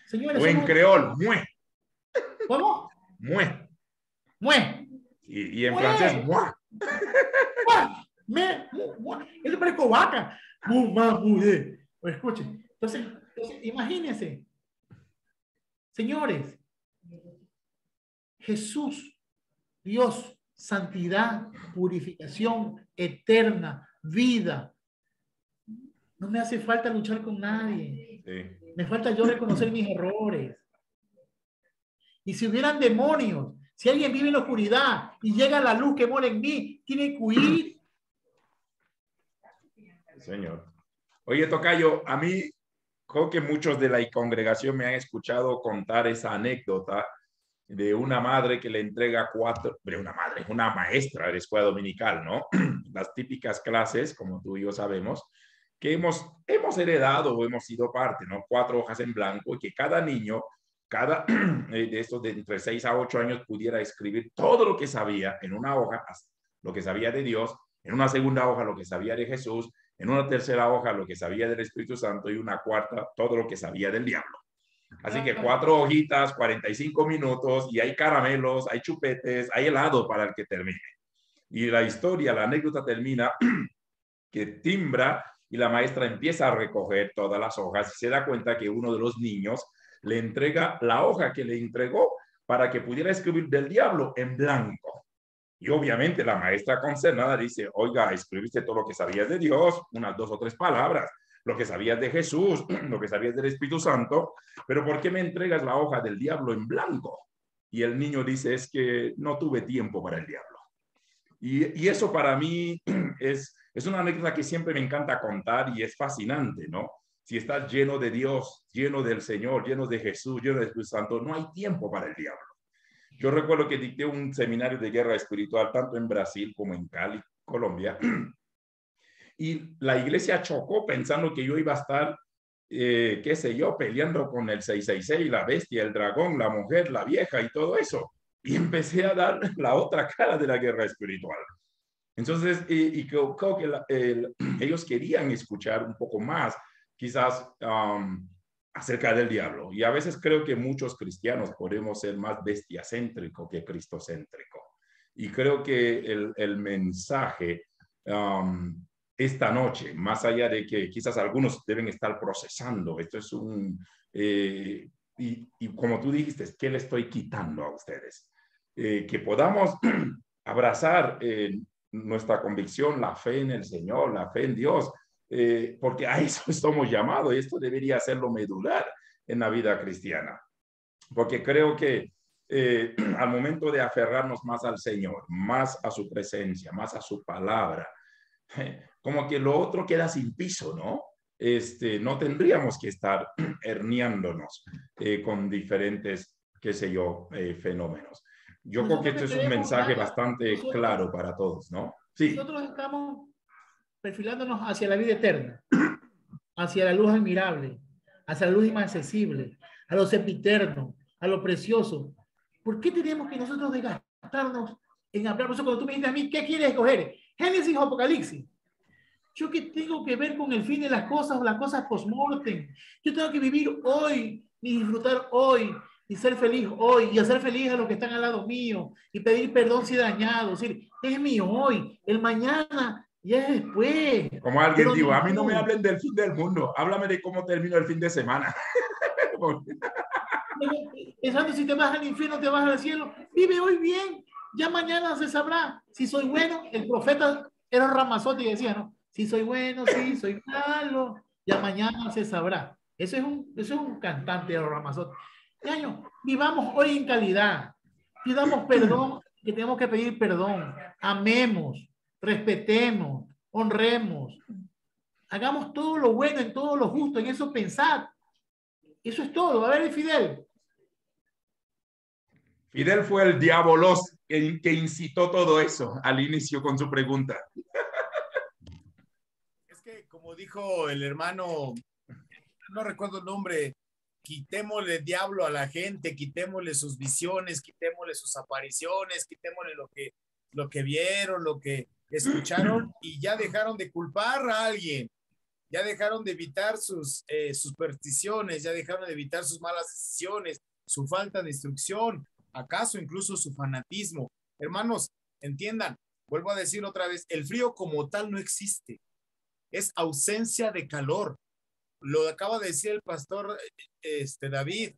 S4: Señores,
S1: o en creol, moi.
S4: ¿Cómo?
S1: Moi. Y en francés, moi.
S4: Eso parece vaca. Escuchen. Entonces, imagínense. Señores, Jesús, Dios, santidad, purificación eterna, vida. No me hace falta luchar con nadie. Sí. Me falta yo reconocer mis errores. Y si hubieran demonios, si alguien vive en la oscuridad y llega la luz que mora en mí, tiene que huir.
S1: Señor. Oye, tocayo, a mí creo que muchos de la congregación me han escuchado contar esa anécdota de una madre que le entrega una maestra de la escuela dominical, ¿no? Las típicas clases, como tú y yo sabemos, que hemos heredado o hemos sido parte, ¿no? 4 hojas en blanco y que cada niño, de estos de entre 6 a 8 años pudiera escribir todo lo que sabía en una hoja, lo que sabía de Dios, en una segunda hoja lo que sabía de Jesús, en una tercera hoja lo que sabía del Espíritu Santo y una cuarta todo lo que sabía del diablo. Así que 4 hojitas, 45 minutos y hay caramelos, hay chupetes, hay helado para el que termine. Y la anécdota termina que timbra y la maestra empieza a recoger todas las hojas y se da cuenta que uno de los niños le entrega la hoja que le entregó para que pudiera escribir del diablo en blanco. Y obviamente la maestra concernada dice, oiga, escribiste todo lo que sabías de Dios, unas 2 o 3 palabras, lo que sabías de Jesús, lo que sabías del Espíritu Santo, pero ¿por qué me entregas la hoja del diablo en blanco? y el niño dice, es que no tuve tiempo para el diablo. Y eso para mí es una anécdota que siempre me encanta contar y es fascinante, ¿no? Si estás lleno de Dios, lleno del Señor, lleno de Jesús, lleno del Espíritu Santo, no hay tiempo para el diablo. Yo recuerdo que dicté un seminario de guerra espiritual tanto en Brasil como en Cali, Colombia, y la iglesia chocó pensando que yo iba a estar, qué sé yo, peleando con el 666, la bestia, el dragón, la mujer, la vieja y todo eso. Y empecé a dar la otra cara de la guerra espiritual. Entonces, creo que ellos querían escuchar un poco más, quizás acerca del diablo. Y a veces creo que muchos cristianos podemos ser más bestiacéntricos que cristocéntricos. Y creo que el mensaje esta noche, más allá de que quizás algunos deben estar procesando, esto es y como tú dijiste, ¿qué le estoy quitando a ustedes? Que podamos abrazar nuestra convicción, la fe en el Señor, la fe en Dios, porque a eso estamos llamados y esto debería ser lo medular en la vida cristiana. Porque creo que al momento de aferrarnos más al Señor, más a su presencia, más a su palabra, como que lo otro queda sin piso, ¿no? No tendríamos que estar herniándonos con diferentes, qué sé yo, fenómenos. Yo creo que esto es un mensaje bastante claro para todos, ¿no? Sí.
S4: Nosotros estamos perfilándonos hacia la vida eterna, hacia la luz admirable, hacia la luz inaccesible, a lo sempiterno, a lo precioso. ¿Por qué tenemos que nosotros desgastarnos en hablar? Por eso cuando tú me dices a mí, ¿qué quieres escoger? ¿Génesis o Apocalipsis? Yo que tengo que ver con el fin de las cosas o las cosas post-mortem. Yo tengo que vivir hoy, y disfrutar hoy, y ser feliz hoy, y hacer feliz a los que están al lado mío, y pedir perdón si he dañado. Es decir, es mi hoy, el mañana ya es después.
S1: Como alguien dijo, a mí no me hablen del fin del mundo, háblame de cómo termino el fin de semana.
S4: Pensando si te vas al infierno, te vas al cielo, vive hoy bien, ya mañana se sabrá. Si soy bueno, el profeta era Ramazotti y decía, ¿no? Si soy bueno, sí, soy malo, ya mañana se sabrá. Eso es un cantante de Ramazotti. Vivamos hoy en calidad, pidamos perdón, que tenemos que pedir perdón, amemos, respetemos, honremos, hagamos todo lo bueno, en todo lo justo, en eso pensad. Eso es todo. A ver, Fidel.
S1: Fidel fue el diabolos que incitó todo eso al inicio con su pregunta.
S3: Es que, como dijo el hermano, no recuerdo el nombre, quitémosle diablo a la gente, quitémosle sus visiones, quitémosle sus apariciones, quitémosle lo que vieron, lo que escucharon y ya dejaron de culpar a alguien. Ya dejaron de evitar sus supersticiones, ya dejaron de evitar sus malas decisiones, su falta de instrucción, acaso incluso su fanatismo. Hermanos, entiendan, vuelvo a decir otra vez, el frío como tal no existe, es ausencia de calor. Lo acaba de decir el pastor David,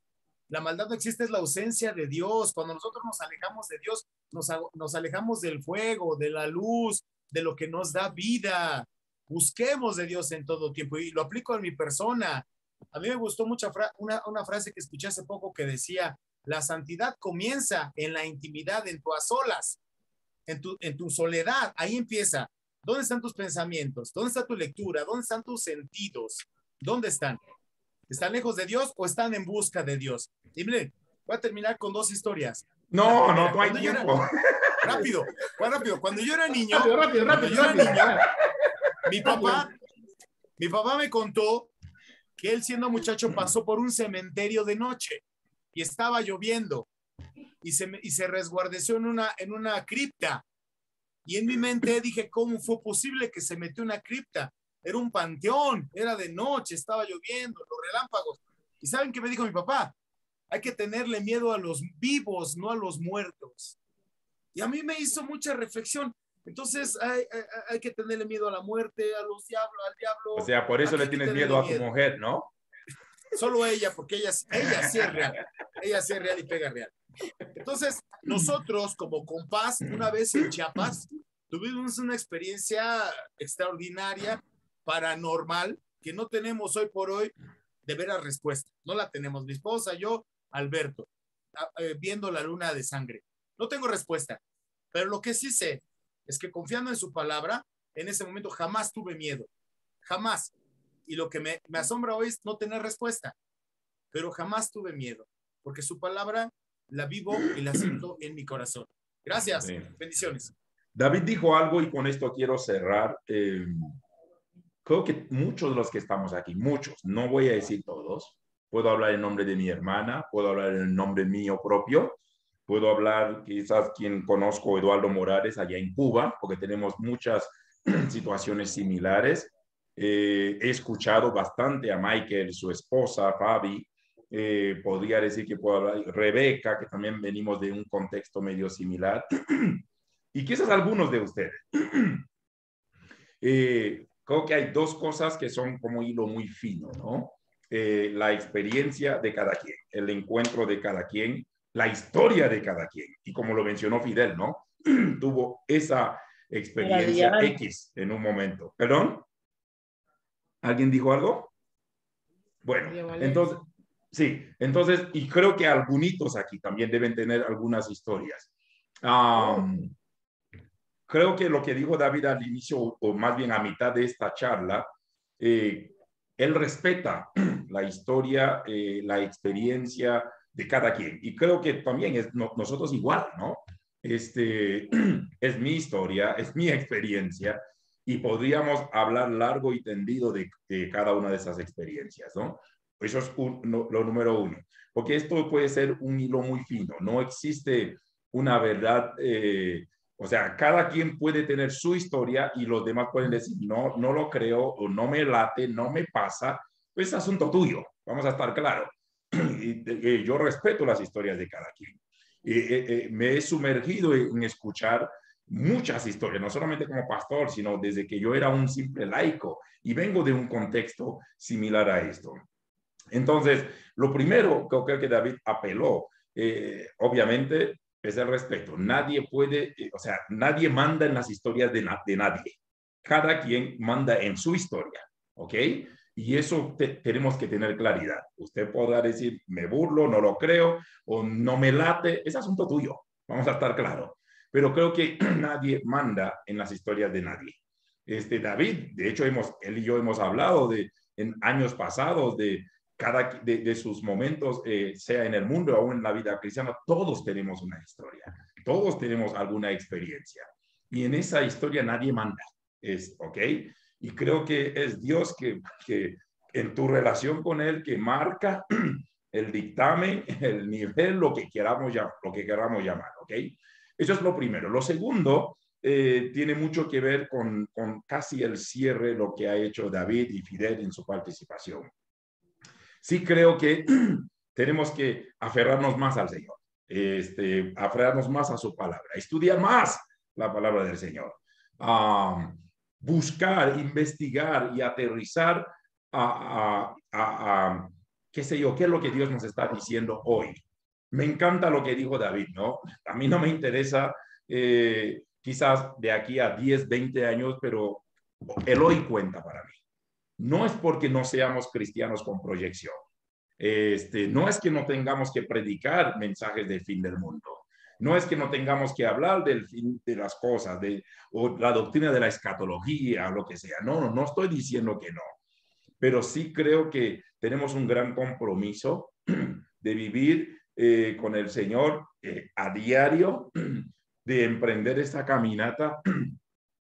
S3: la maldad no existe, es la ausencia de Dios. Cuando nosotros nos alejamos de Dios, nos alejamos del fuego, de la luz, de lo que nos da vida. Busquemos de Dios en todo tiempo y lo aplico en mi persona. A mí me gustó mucho una frase que escuché hace poco que decía, la santidad comienza en la intimidad, en tu a solas, en tu soledad. Ahí empieza. ¿Dónde están tus pensamientos? ¿Dónde está tu lectura? ¿Dónde están tus sentidos? ¿Dónde están? ¿Están lejos de Dios o están en busca de Dios? Y miren, voy a terminar con dos historias.
S1: No hay tiempo.
S3: Rápido. Cuando yo era niño, mi papá me contó que él siendo muchacho pasó por un cementerio de noche y estaba lloviendo y se resguardeció en una cripta. Y en mi mente dije, ¿cómo fue posible que se metió en una cripta? Era un panteón, era de noche, estaba lloviendo, los relámpagos. ¿Y saben qué me dijo mi papá? Hay que tenerle miedo a los vivos, no a los muertos. Y a mí me hizo mucha reflexión. Entonces hay que tenerle miedo a la muerte, a los diablos, al diablo.
S1: O sea, por eso le tienes miedo a tu mujer, ¿no?
S3: Solo ella, porque ella sí es real. Ella sí es real y pega real. Entonces, nosotros como compás, una vez en Chiapas, tuvimos una experiencia extraordinaria, paranormal, que no tenemos hoy por hoy de veras respuesta. No la tenemos, mi esposa, yo, Alberto. viendo la luna de sangre? No tengo respuesta, pero lo que sí sé es que confiando en su palabra, en ese momento jamás tuve miedo, jamás. Y lo que me asombra hoy es no tener respuesta, pero jamás tuve miedo, porque su palabra la vivo y la siento en mi corazón. Gracias, bendiciones.
S1: David dijo algo y con esto quiero cerrar. Creo que muchos de los que estamos aquí, muchos, no voy a decir todos, puedo hablar en nombre de mi hermana, puedo hablar en nombre mío propio, puedo hablar quizás quien conozco, Eduardo Morales, allá en Cuba, porque tenemos muchas situaciones similares. He escuchado bastante a Michael, su esposa, Fabi, podría decir que puedo hablar, Rebeca, que también venimos de un contexto medio similar, y quizás algunos de ustedes. Creo que hay dos cosas que son como hilo muy fino, ¿no? La experiencia de cada quien, el encuentro de cada quien, la historia de cada quien. Y como lo mencionó Fidel, ¿no? Tuvo esa experiencia X en un momento. ¿Perdón? ¿Alguien dijo algo? Bueno, entonces, sí, entonces, y creo que algunos aquí también deben tener algunas historias. Creo que lo que dijo David al inicio, o más bien a mitad de esta charla, él respeta la historia, la experiencia de cada quien. Y creo que también es nosotros igual, ¿no? Es mi historia, es mi experiencia, y podríamos hablar largo y tendido de cada una de esas experiencias, ¿no? Eso es lo número uno. Porque esto puede ser un hilo muy fino. No existe una verdad... o sea, cada quien puede tener su historia y los demás pueden decir, no, no lo creo, o no me late, no me pasa, pues es asunto tuyo, vamos a estar claros. Y yo respeto las historias de cada quien. Me he sumergido en escuchar muchas historias, no solamente como pastor, sino desde que yo era un simple laico y vengo de un contexto similar a esto. Entonces, lo primero que creo que David apeló, obviamente, es el respeto. Nadie puede, o sea, nadie manda en las historias de nadie. Cada quien manda en su historia, ¿ok? Y eso tenemos que tener claridad. Usted podrá decir, me burlo, no lo creo, o no me late, es asunto tuyo. Vamos a estar claros. Pero creo que nadie manda en las historias de nadie. David, de hecho, él y yo hemos hablado en años pasados de sus momentos, sea en el mundo o aún en la vida cristiana, todos tenemos una historia, todos tenemos alguna experiencia. Y en esa historia nadie manda, ¿ok? Y creo que es Dios que en tu relación con Él, que marca el dictamen, el nivel, lo que queramos llamar, ¿ok? Eso es lo primero. Lo segundo tiene mucho que ver con casi el cierre, lo que ha hecho David y Fidel en su participación. Sí creo que tenemos que aferrarnos más al Señor, aferrarnos más a su palabra, estudiar más la palabra del Señor, buscar, investigar y aterrizar qué sé yo, qué es lo que Dios nos está diciendo hoy. Me encanta lo que dijo David, ¿no? A mí no me interesa quizás de aquí a 10, 20 años, pero el hoy cuenta para mí. No es porque no seamos cristianos con proyección. No es que no tengamos que predicar mensajes del fin del mundo. No es que no tengamos que hablar del fin de las cosas, o la doctrina de la escatología, o lo que sea. No estoy diciendo que no. Pero sí creo que tenemos un gran compromiso de vivir con el Señor a diario, de emprender esta caminata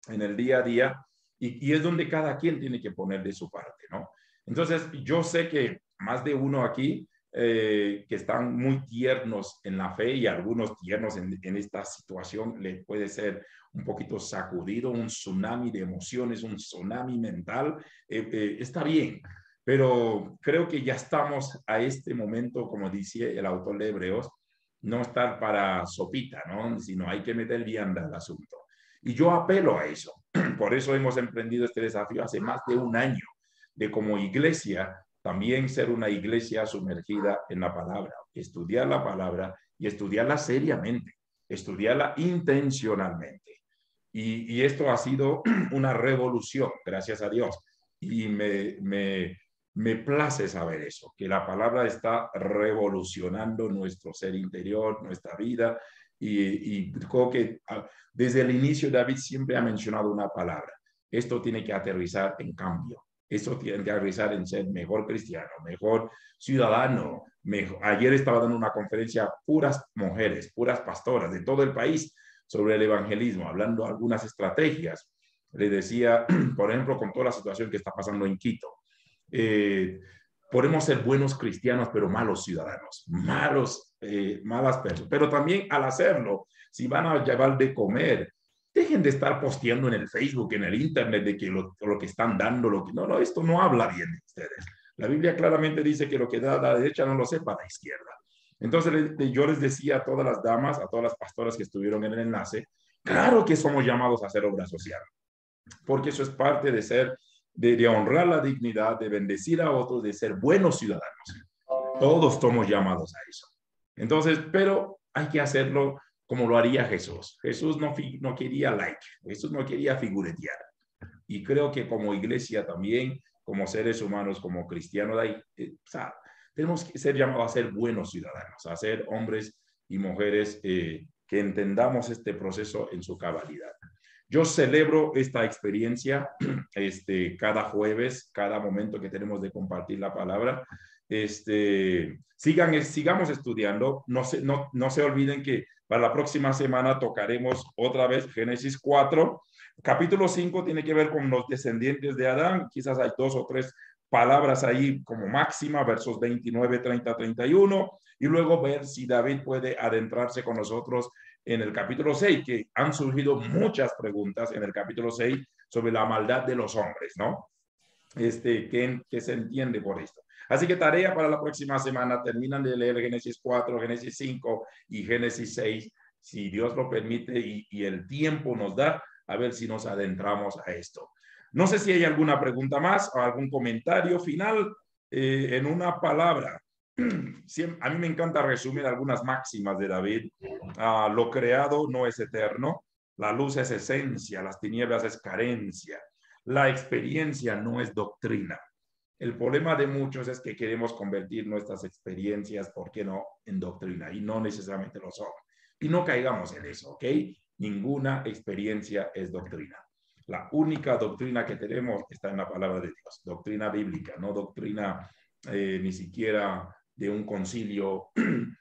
S1: en el día a día, y es donde cada quien tiene que poner de su parte, ¿no? Entonces, yo sé que más de uno aquí que están muy tiernos en la fe, y algunos tiernos en esta situación, le puede ser un poquito sacudido, un tsunami de emociones, un tsunami mental, está bien, pero creo que ya estamos a este momento, como dice el autor de Hebreos, no estar para sopita, ¿no? Sino hay que meter vianda al asunto. Y yo apelo a eso. Por eso hemos emprendido este desafío hace más de un año, de como iglesia también ser una iglesia sumergida en la palabra, estudiar la palabra y estudiarla seriamente, estudiarla intencionalmente. Y esto ha sido una revolución, gracias a Dios. Y me Me place saber eso, que la palabra está revolucionando nuestro ser interior, nuestra vida, y creo que desde el inicio David siempre ha mencionado una palabra. Esto tiene que aterrizar en cambio. Esto tiene que aterrizar en ser mejor cristiano, mejor ciudadano. Mejor. Ayer estaba dando una conferencia a puras mujeres, puras pastoras de todo el país sobre el evangelismo, hablando de algunas estrategias. Le decía, por ejemplo, con toda la situación que está pasando en Quito, podemos ser buenos cristianos, pero malos ciudadanos, malas personas. Pero también al hacerlo, si van a llevar de comer, dejen de estar posteando en el Facebook, en el Internet, de que lo que están dando, no, esto no habla bien de ustedes. La Biblia claramente dice que lo que da la derecha no lo sepa la izquierda. Entonces yo les decía a todas las damas, a todas las pastoras que estuvieron en el enlace, claro que somos llamados a hacer obra social, porque eso es parte de ser, de honrar la dignidad, de bendecir a otros, de ser buenos ciudadanos. Todos somos llamados a eso. Entonces, pero hay que hacerlo como lo haría Jesús. Jesús no quería like, Jesús no quería figuretear. Y creo que como iglesia también, como seres humanos, como cristianos, tenemos que ser llamados a ser buenos ciudadanos, a ser hombres y mujeres que entendamos este proceso en su cabalidad. Yo celebro esta experiencia cada jueves, cada momento que tenemos de compartir la palabra. Sigamos estudiando. No se olviden que para la próxima semana tocaremos otra vez Génesis 4. Capítulo 5 tiene que ver con los descendientes de Adán. Quizás hay 2 o 3 palabras ahí como máxima, versos 29, 30, 31. Y luego ver si David puede adentrarse con nosotros en el capítulo 6, que han surgido muchas preguntas en el capítulo 6 sobre la maldad de los hombres, ¿no? ¿Qué se entiende por esto? Así que tarea para la próxima semana, terminan de leer Génesis 4, Génesis 5 y Génesis 6, si Dios lo permite y el tiempo nos da, a ver si nos adentramos a esto. No sé si hay alguna pregunta más o algún comentario final en una palabra. A mí me encanta resumir algunas máximas de David. Lo creado no es eterno, la luz es esencia, las tinieblas es carencia, la experiencia no es doctrina. El problema de muchos es que queremos convertir nuestras experiencias, ¿por qué no?, en doctrina, y no necesariamente lo son. Y no caigamos en eso, ¿ok? Ninguna experiencia es doctrina. La única doctrina que tenemos está en la palabra de Dios, doctrina bíblica, no doctrina ni siquiera de un concilio.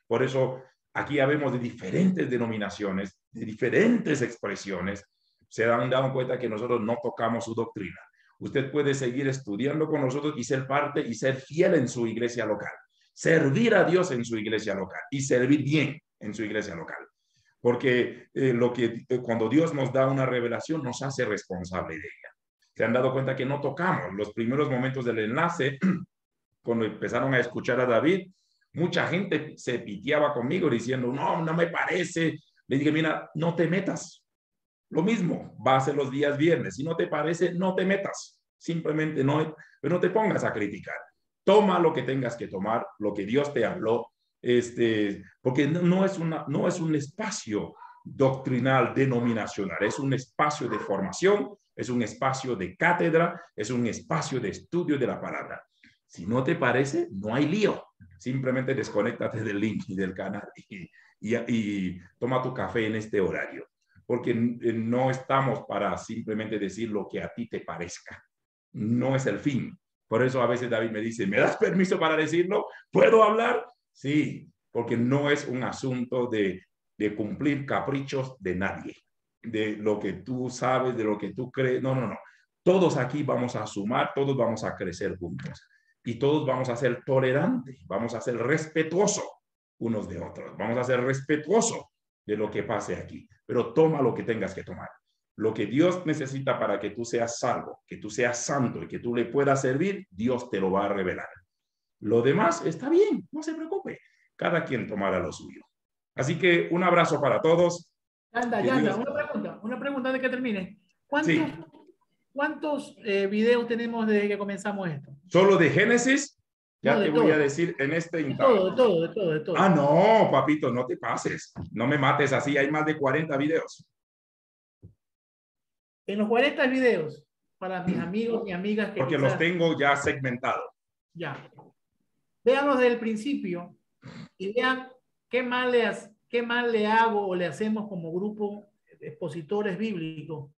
S1: Por eso aquí habemos de diferentes denominaciones, de diferentes expresiones. Se han dado cuenta que nosotros no tocamos su doctrina. Usted puede seguir estudiando con nosotros y ser parte y ser fiel en su iglesia local. Servir a Dios en su iglesia local y servir bien en su iglesia local. Porque cuando Dios nos da una revelación, nos hace responsable de ella. Se han dado cuenta que no tocamos los primeros momentos del enlace. Cuando empezaron a escuchar a David, mucha gente se piteaba conmigo diciendo, no me parece. Le dije, mira, no te metas. Lo mismo va a ser los días viernes. Si no te parece, no te metas. Simplemente pero no te pongas a criticar. Toma lo que tengas que tomar, lo que Dios te habló, porque no es un espacio doctrinal denominacional, es un espacio de formación, es un espacio de cátedra, es un espacio de estudio de la palabra. Si no te parece, no hay lío. Simplemente desconéctate del link y del canal y toma tu café en este horario. Porque no estamos para simplemente decir lo que a ti te parezca. No es el fin. Por eso a veces David me dice, ¿me das permiso para decirlo? ¿Puedo hablar? Sí, porque no es un asunto de cumplir caprichos de nadie, de lo que tú sabes, de lo que tú crees. No. Todos aquí vamos a sumar, todos vamos a crecer juntos. Y todos vamos a ser tolerantes, vamos a ser respetuosos unos de otros, vamos a ser respetuosos de lo que pase aquí, pero toma lo que tengas que tomar. Lo que Dios necesita para que tú seas salvo, que tú seas santo y que tú le puedas servir, Dios te lo va a revelar. Lo demás está bien, no se preocupe. Cada quien tomará lo suyo. Así que un abrazo para todos.
S4: Yanda, una pregunta antes que termine. ¿Cuántos videos tenemos desde que comenzamos esto?
S1: Solo de Génesis, ya te voy
S4: todo.
S1: a decir en este instante.
S4: De todo.
S1: No, papito, no te pases. No me mates así, hay más de 40 videos.
S4: En los 40 videos, para mis amigos y amigas que
S1: porque
S4: quizás...
S1: los tengo ya segmentados.
S4: Ya. Véanlo desde el principio y vean qué mal le hago o le hacemos como grupo de expositores bíblicos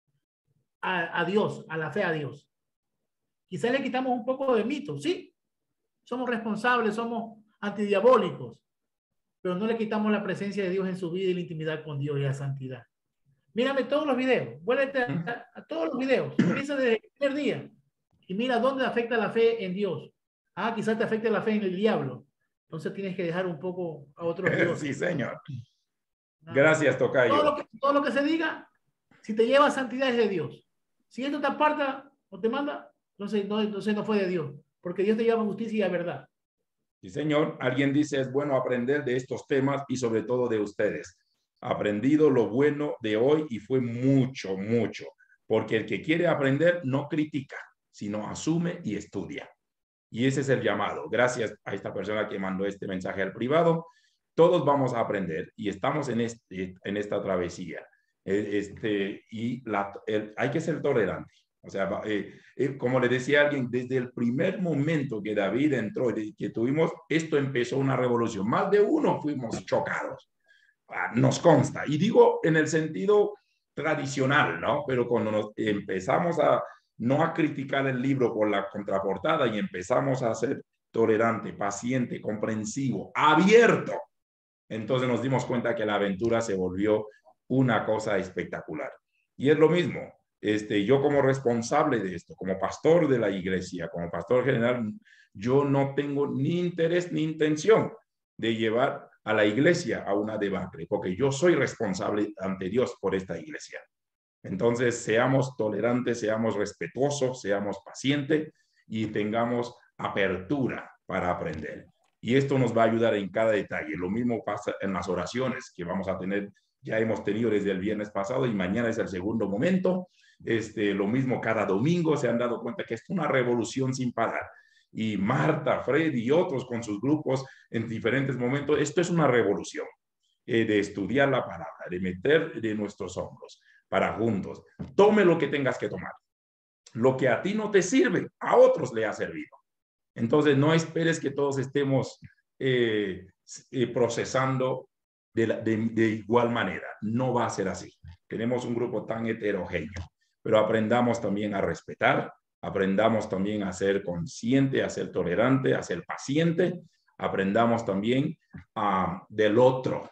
S4: a Dios, a la fe a Dios. Quizá le quitamos un poco de mito, sí. Somos responsables, somos antidiabólicos, pero no le quitamos la presencia de Dios en su vida y la intimidad con Dios y la santidad. Mírame todos los videos, vuélvete a todos los videos, empieza desde el primer día y mira dónde afecta la fe en Dios. Ah, quizás te afecte la fe en el diablo. Entonces tienes que dejar un poco a otros dioses.
S1: Sí, señor. Gracias, tocayo.
S4: Todo lo que se diga, si te lleva a santidad es de Dios. Si esto te aparta o te manda, entonces no fue de Dios, porque Dios te llama a justicia y a verdad.
S1: Sí, señor. Alguien dice, es bueno aprender de estos temas y sobre todo de ustedes. Aprendido lo bueno de hoy y fue mucho, mucho. Porque el que quiere aprender no critica, sino asume y estudia. Y ese es el llamado. Gracias a esta persona que mandó este mensaje al privado. Todos vamos a aprender y estamos en esta travesía. Hay que ser tolerante. O sea, como le decía alguien, desde el primer momento que David entró y que tuvimos, esto empezó una revolución. Más de uno fuimos chocados. Nos consta. Y digo en el sentido tradicional, ¿no? Pero cuando nos empezamos no a criticar el libro por la contraportada y empezamos a ser tolerante, paciente, comprensivo, abierto, entonces nos dimos cuenta que la aventura se volvió una cosa espectacular. Y es lo mismo, yo como responsable de esto, como pastor de la iglesia, como pastor general, yo no tengo ni interés ni intención de llevar a la iglesia a una debacle, porque yo soy responsable ante Dios por esta iglesia. Entonces, seamos tolerantes, seamos respetuosos, seamos pacientes y tengamos apertura para aprender. Y esto nos va a ayudar en cada detalle. Lo mismo pasa en las oraciones que vamos a tener, ya hemos tenido desde el viernes pasado y mañana es el segundo momento. Lo mismo cada domingo, se han dado cuenta que es una revolución sin parar. Y Marta, Fred y otros con sus grupos en diferentes momentos, esto es una revolución de estudiar la palabra, de meter de nuestros hombros para juntos. Tome lo que tengas que tomar. Lo que a ti no te sirve, a otros le ha servido. Entonces, no esperes que todos estemos procesando de igual manera. No va a ser así. Tenemos un grupo tan heterogéneo, pero aprendamos también a respetar, aprendamos también a ser consciente, a ser tolerante, a ser paciente, aprendamos también del otro.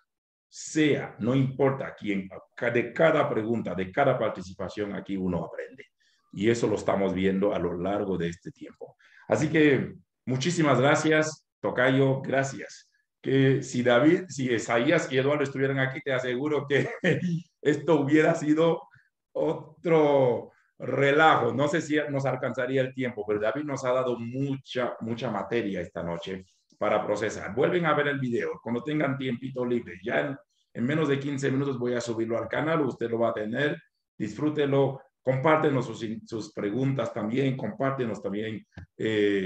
S1: No importa quién, de cada pregunta, de cada participación, aquí uno aprende. Y eso lo estamos viendo a lo largo de este tiempo. Así que muchísimas gracias, tocayo, gracias. Que si David, si Isaías y Eduardo estuvieran aquí, te aseguro que esto hubiera sido otro relajo. No sé si nos alcanzaría el tiempo, pero David nos ha dado mucha materia esta noche para procesar. Vuelven a ver el video cuando tengan tiempito libre. Ya en menos de 15 minutos voy a subirlo al canal, usted lo va a tener, disfrútelo, compártenos sus preguntas también, compártenos también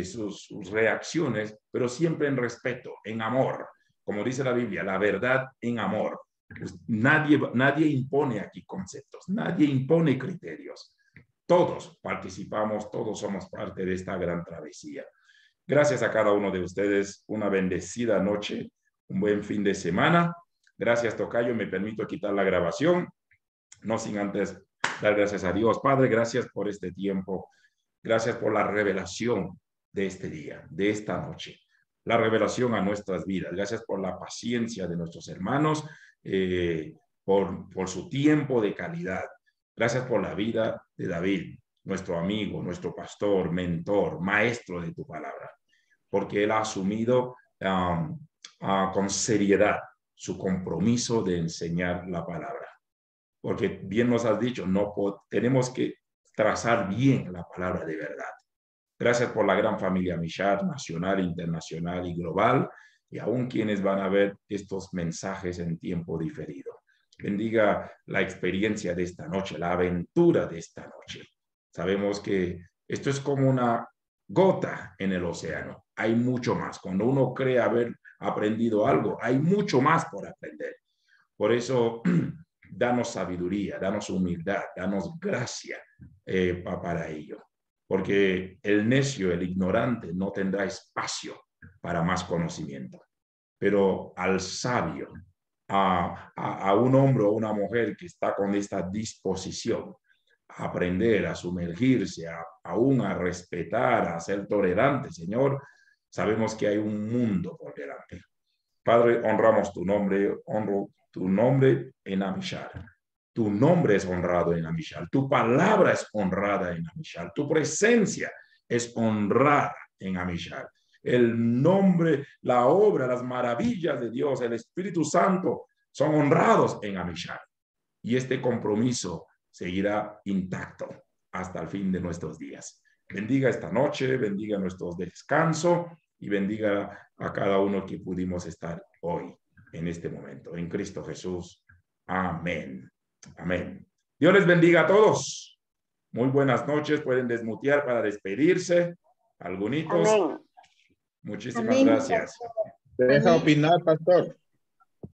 S1: sus reacciones, pero siempre en respeto, en amor, como dice la Biblia, la verdad en amor. Pues nadie impone aquí conceptos, nadie impone criterios. Todos participamos, todos somos parte de esta gran travesía. Gracias a cada uno de ustedes, una bendecida noche, un buen fin de semana. Gracias, tocayo, me permito quitar la grabación, no sin antes dar gracias a Dios. Padre, gracias por este tiempo, gracias por la revelación de este día, de esta noche, la revelación a nuestras vidas. Gracias por la paciencia de nuestros hermanos, por su tiempo de calidad. Gracias por la vida de David, nuestro amigo, nuestro pastor, mentor, maestro de tu palabra, porque él ha asumido con seriedad su compromiso de enseñar la palabra. Porque bien nos has dicho, tenemos que trazar bien la palabra de verdad. Gracias por la gran familia Mishar, nacional, internacional y global, y aún quienes van a ver estos mensajes en tiempo diferido. Bendiga la experiencia de esta noche, la aventura de esta noche. Sabemos que esto es como una gota en el océano. Hay mucho más. Cuando uno cree haber aprendido algo, hay mucho más por aprender. Por eso, danos sabiduría, danos humildad, danos gracia para ello. porque el necio, el ignorante, no tendrá espacio para más conocimiento. Pero al sabio, a un hombre o una mujer que está con esta disposición a aprender, a sumergirse, aún a respetar, a ser tolerante, Señor, sabemos que hay un mundo por delante. Padre, honramos tu nombre, honro tu nombre en Amishar. Tu nombre es honrado en Amishar. Tu palabra es honrada en Amishar. Tu presencia es honrada en Amishar. El nombre, la obra, las maravillas de Dios, el Espíritu Santo son honrados en Amishar. Y este compromiso seguirá intacto hasta el fin de nuestros días. Bendiga esta noche, bendiga nuestro descanso y bendiga a cada uno que pudimos estar hoy en este momento. En Cristo Jesús. Amén. Amén. Dios les bendiga a todos. Muy buenas noches. Pueden desmutear para despedirse. Algunitos.
S7: Amén.
S1: Muchísimas
S6: Amén.
S1: gracias.
S5: ¿Te deja opinar, pastor?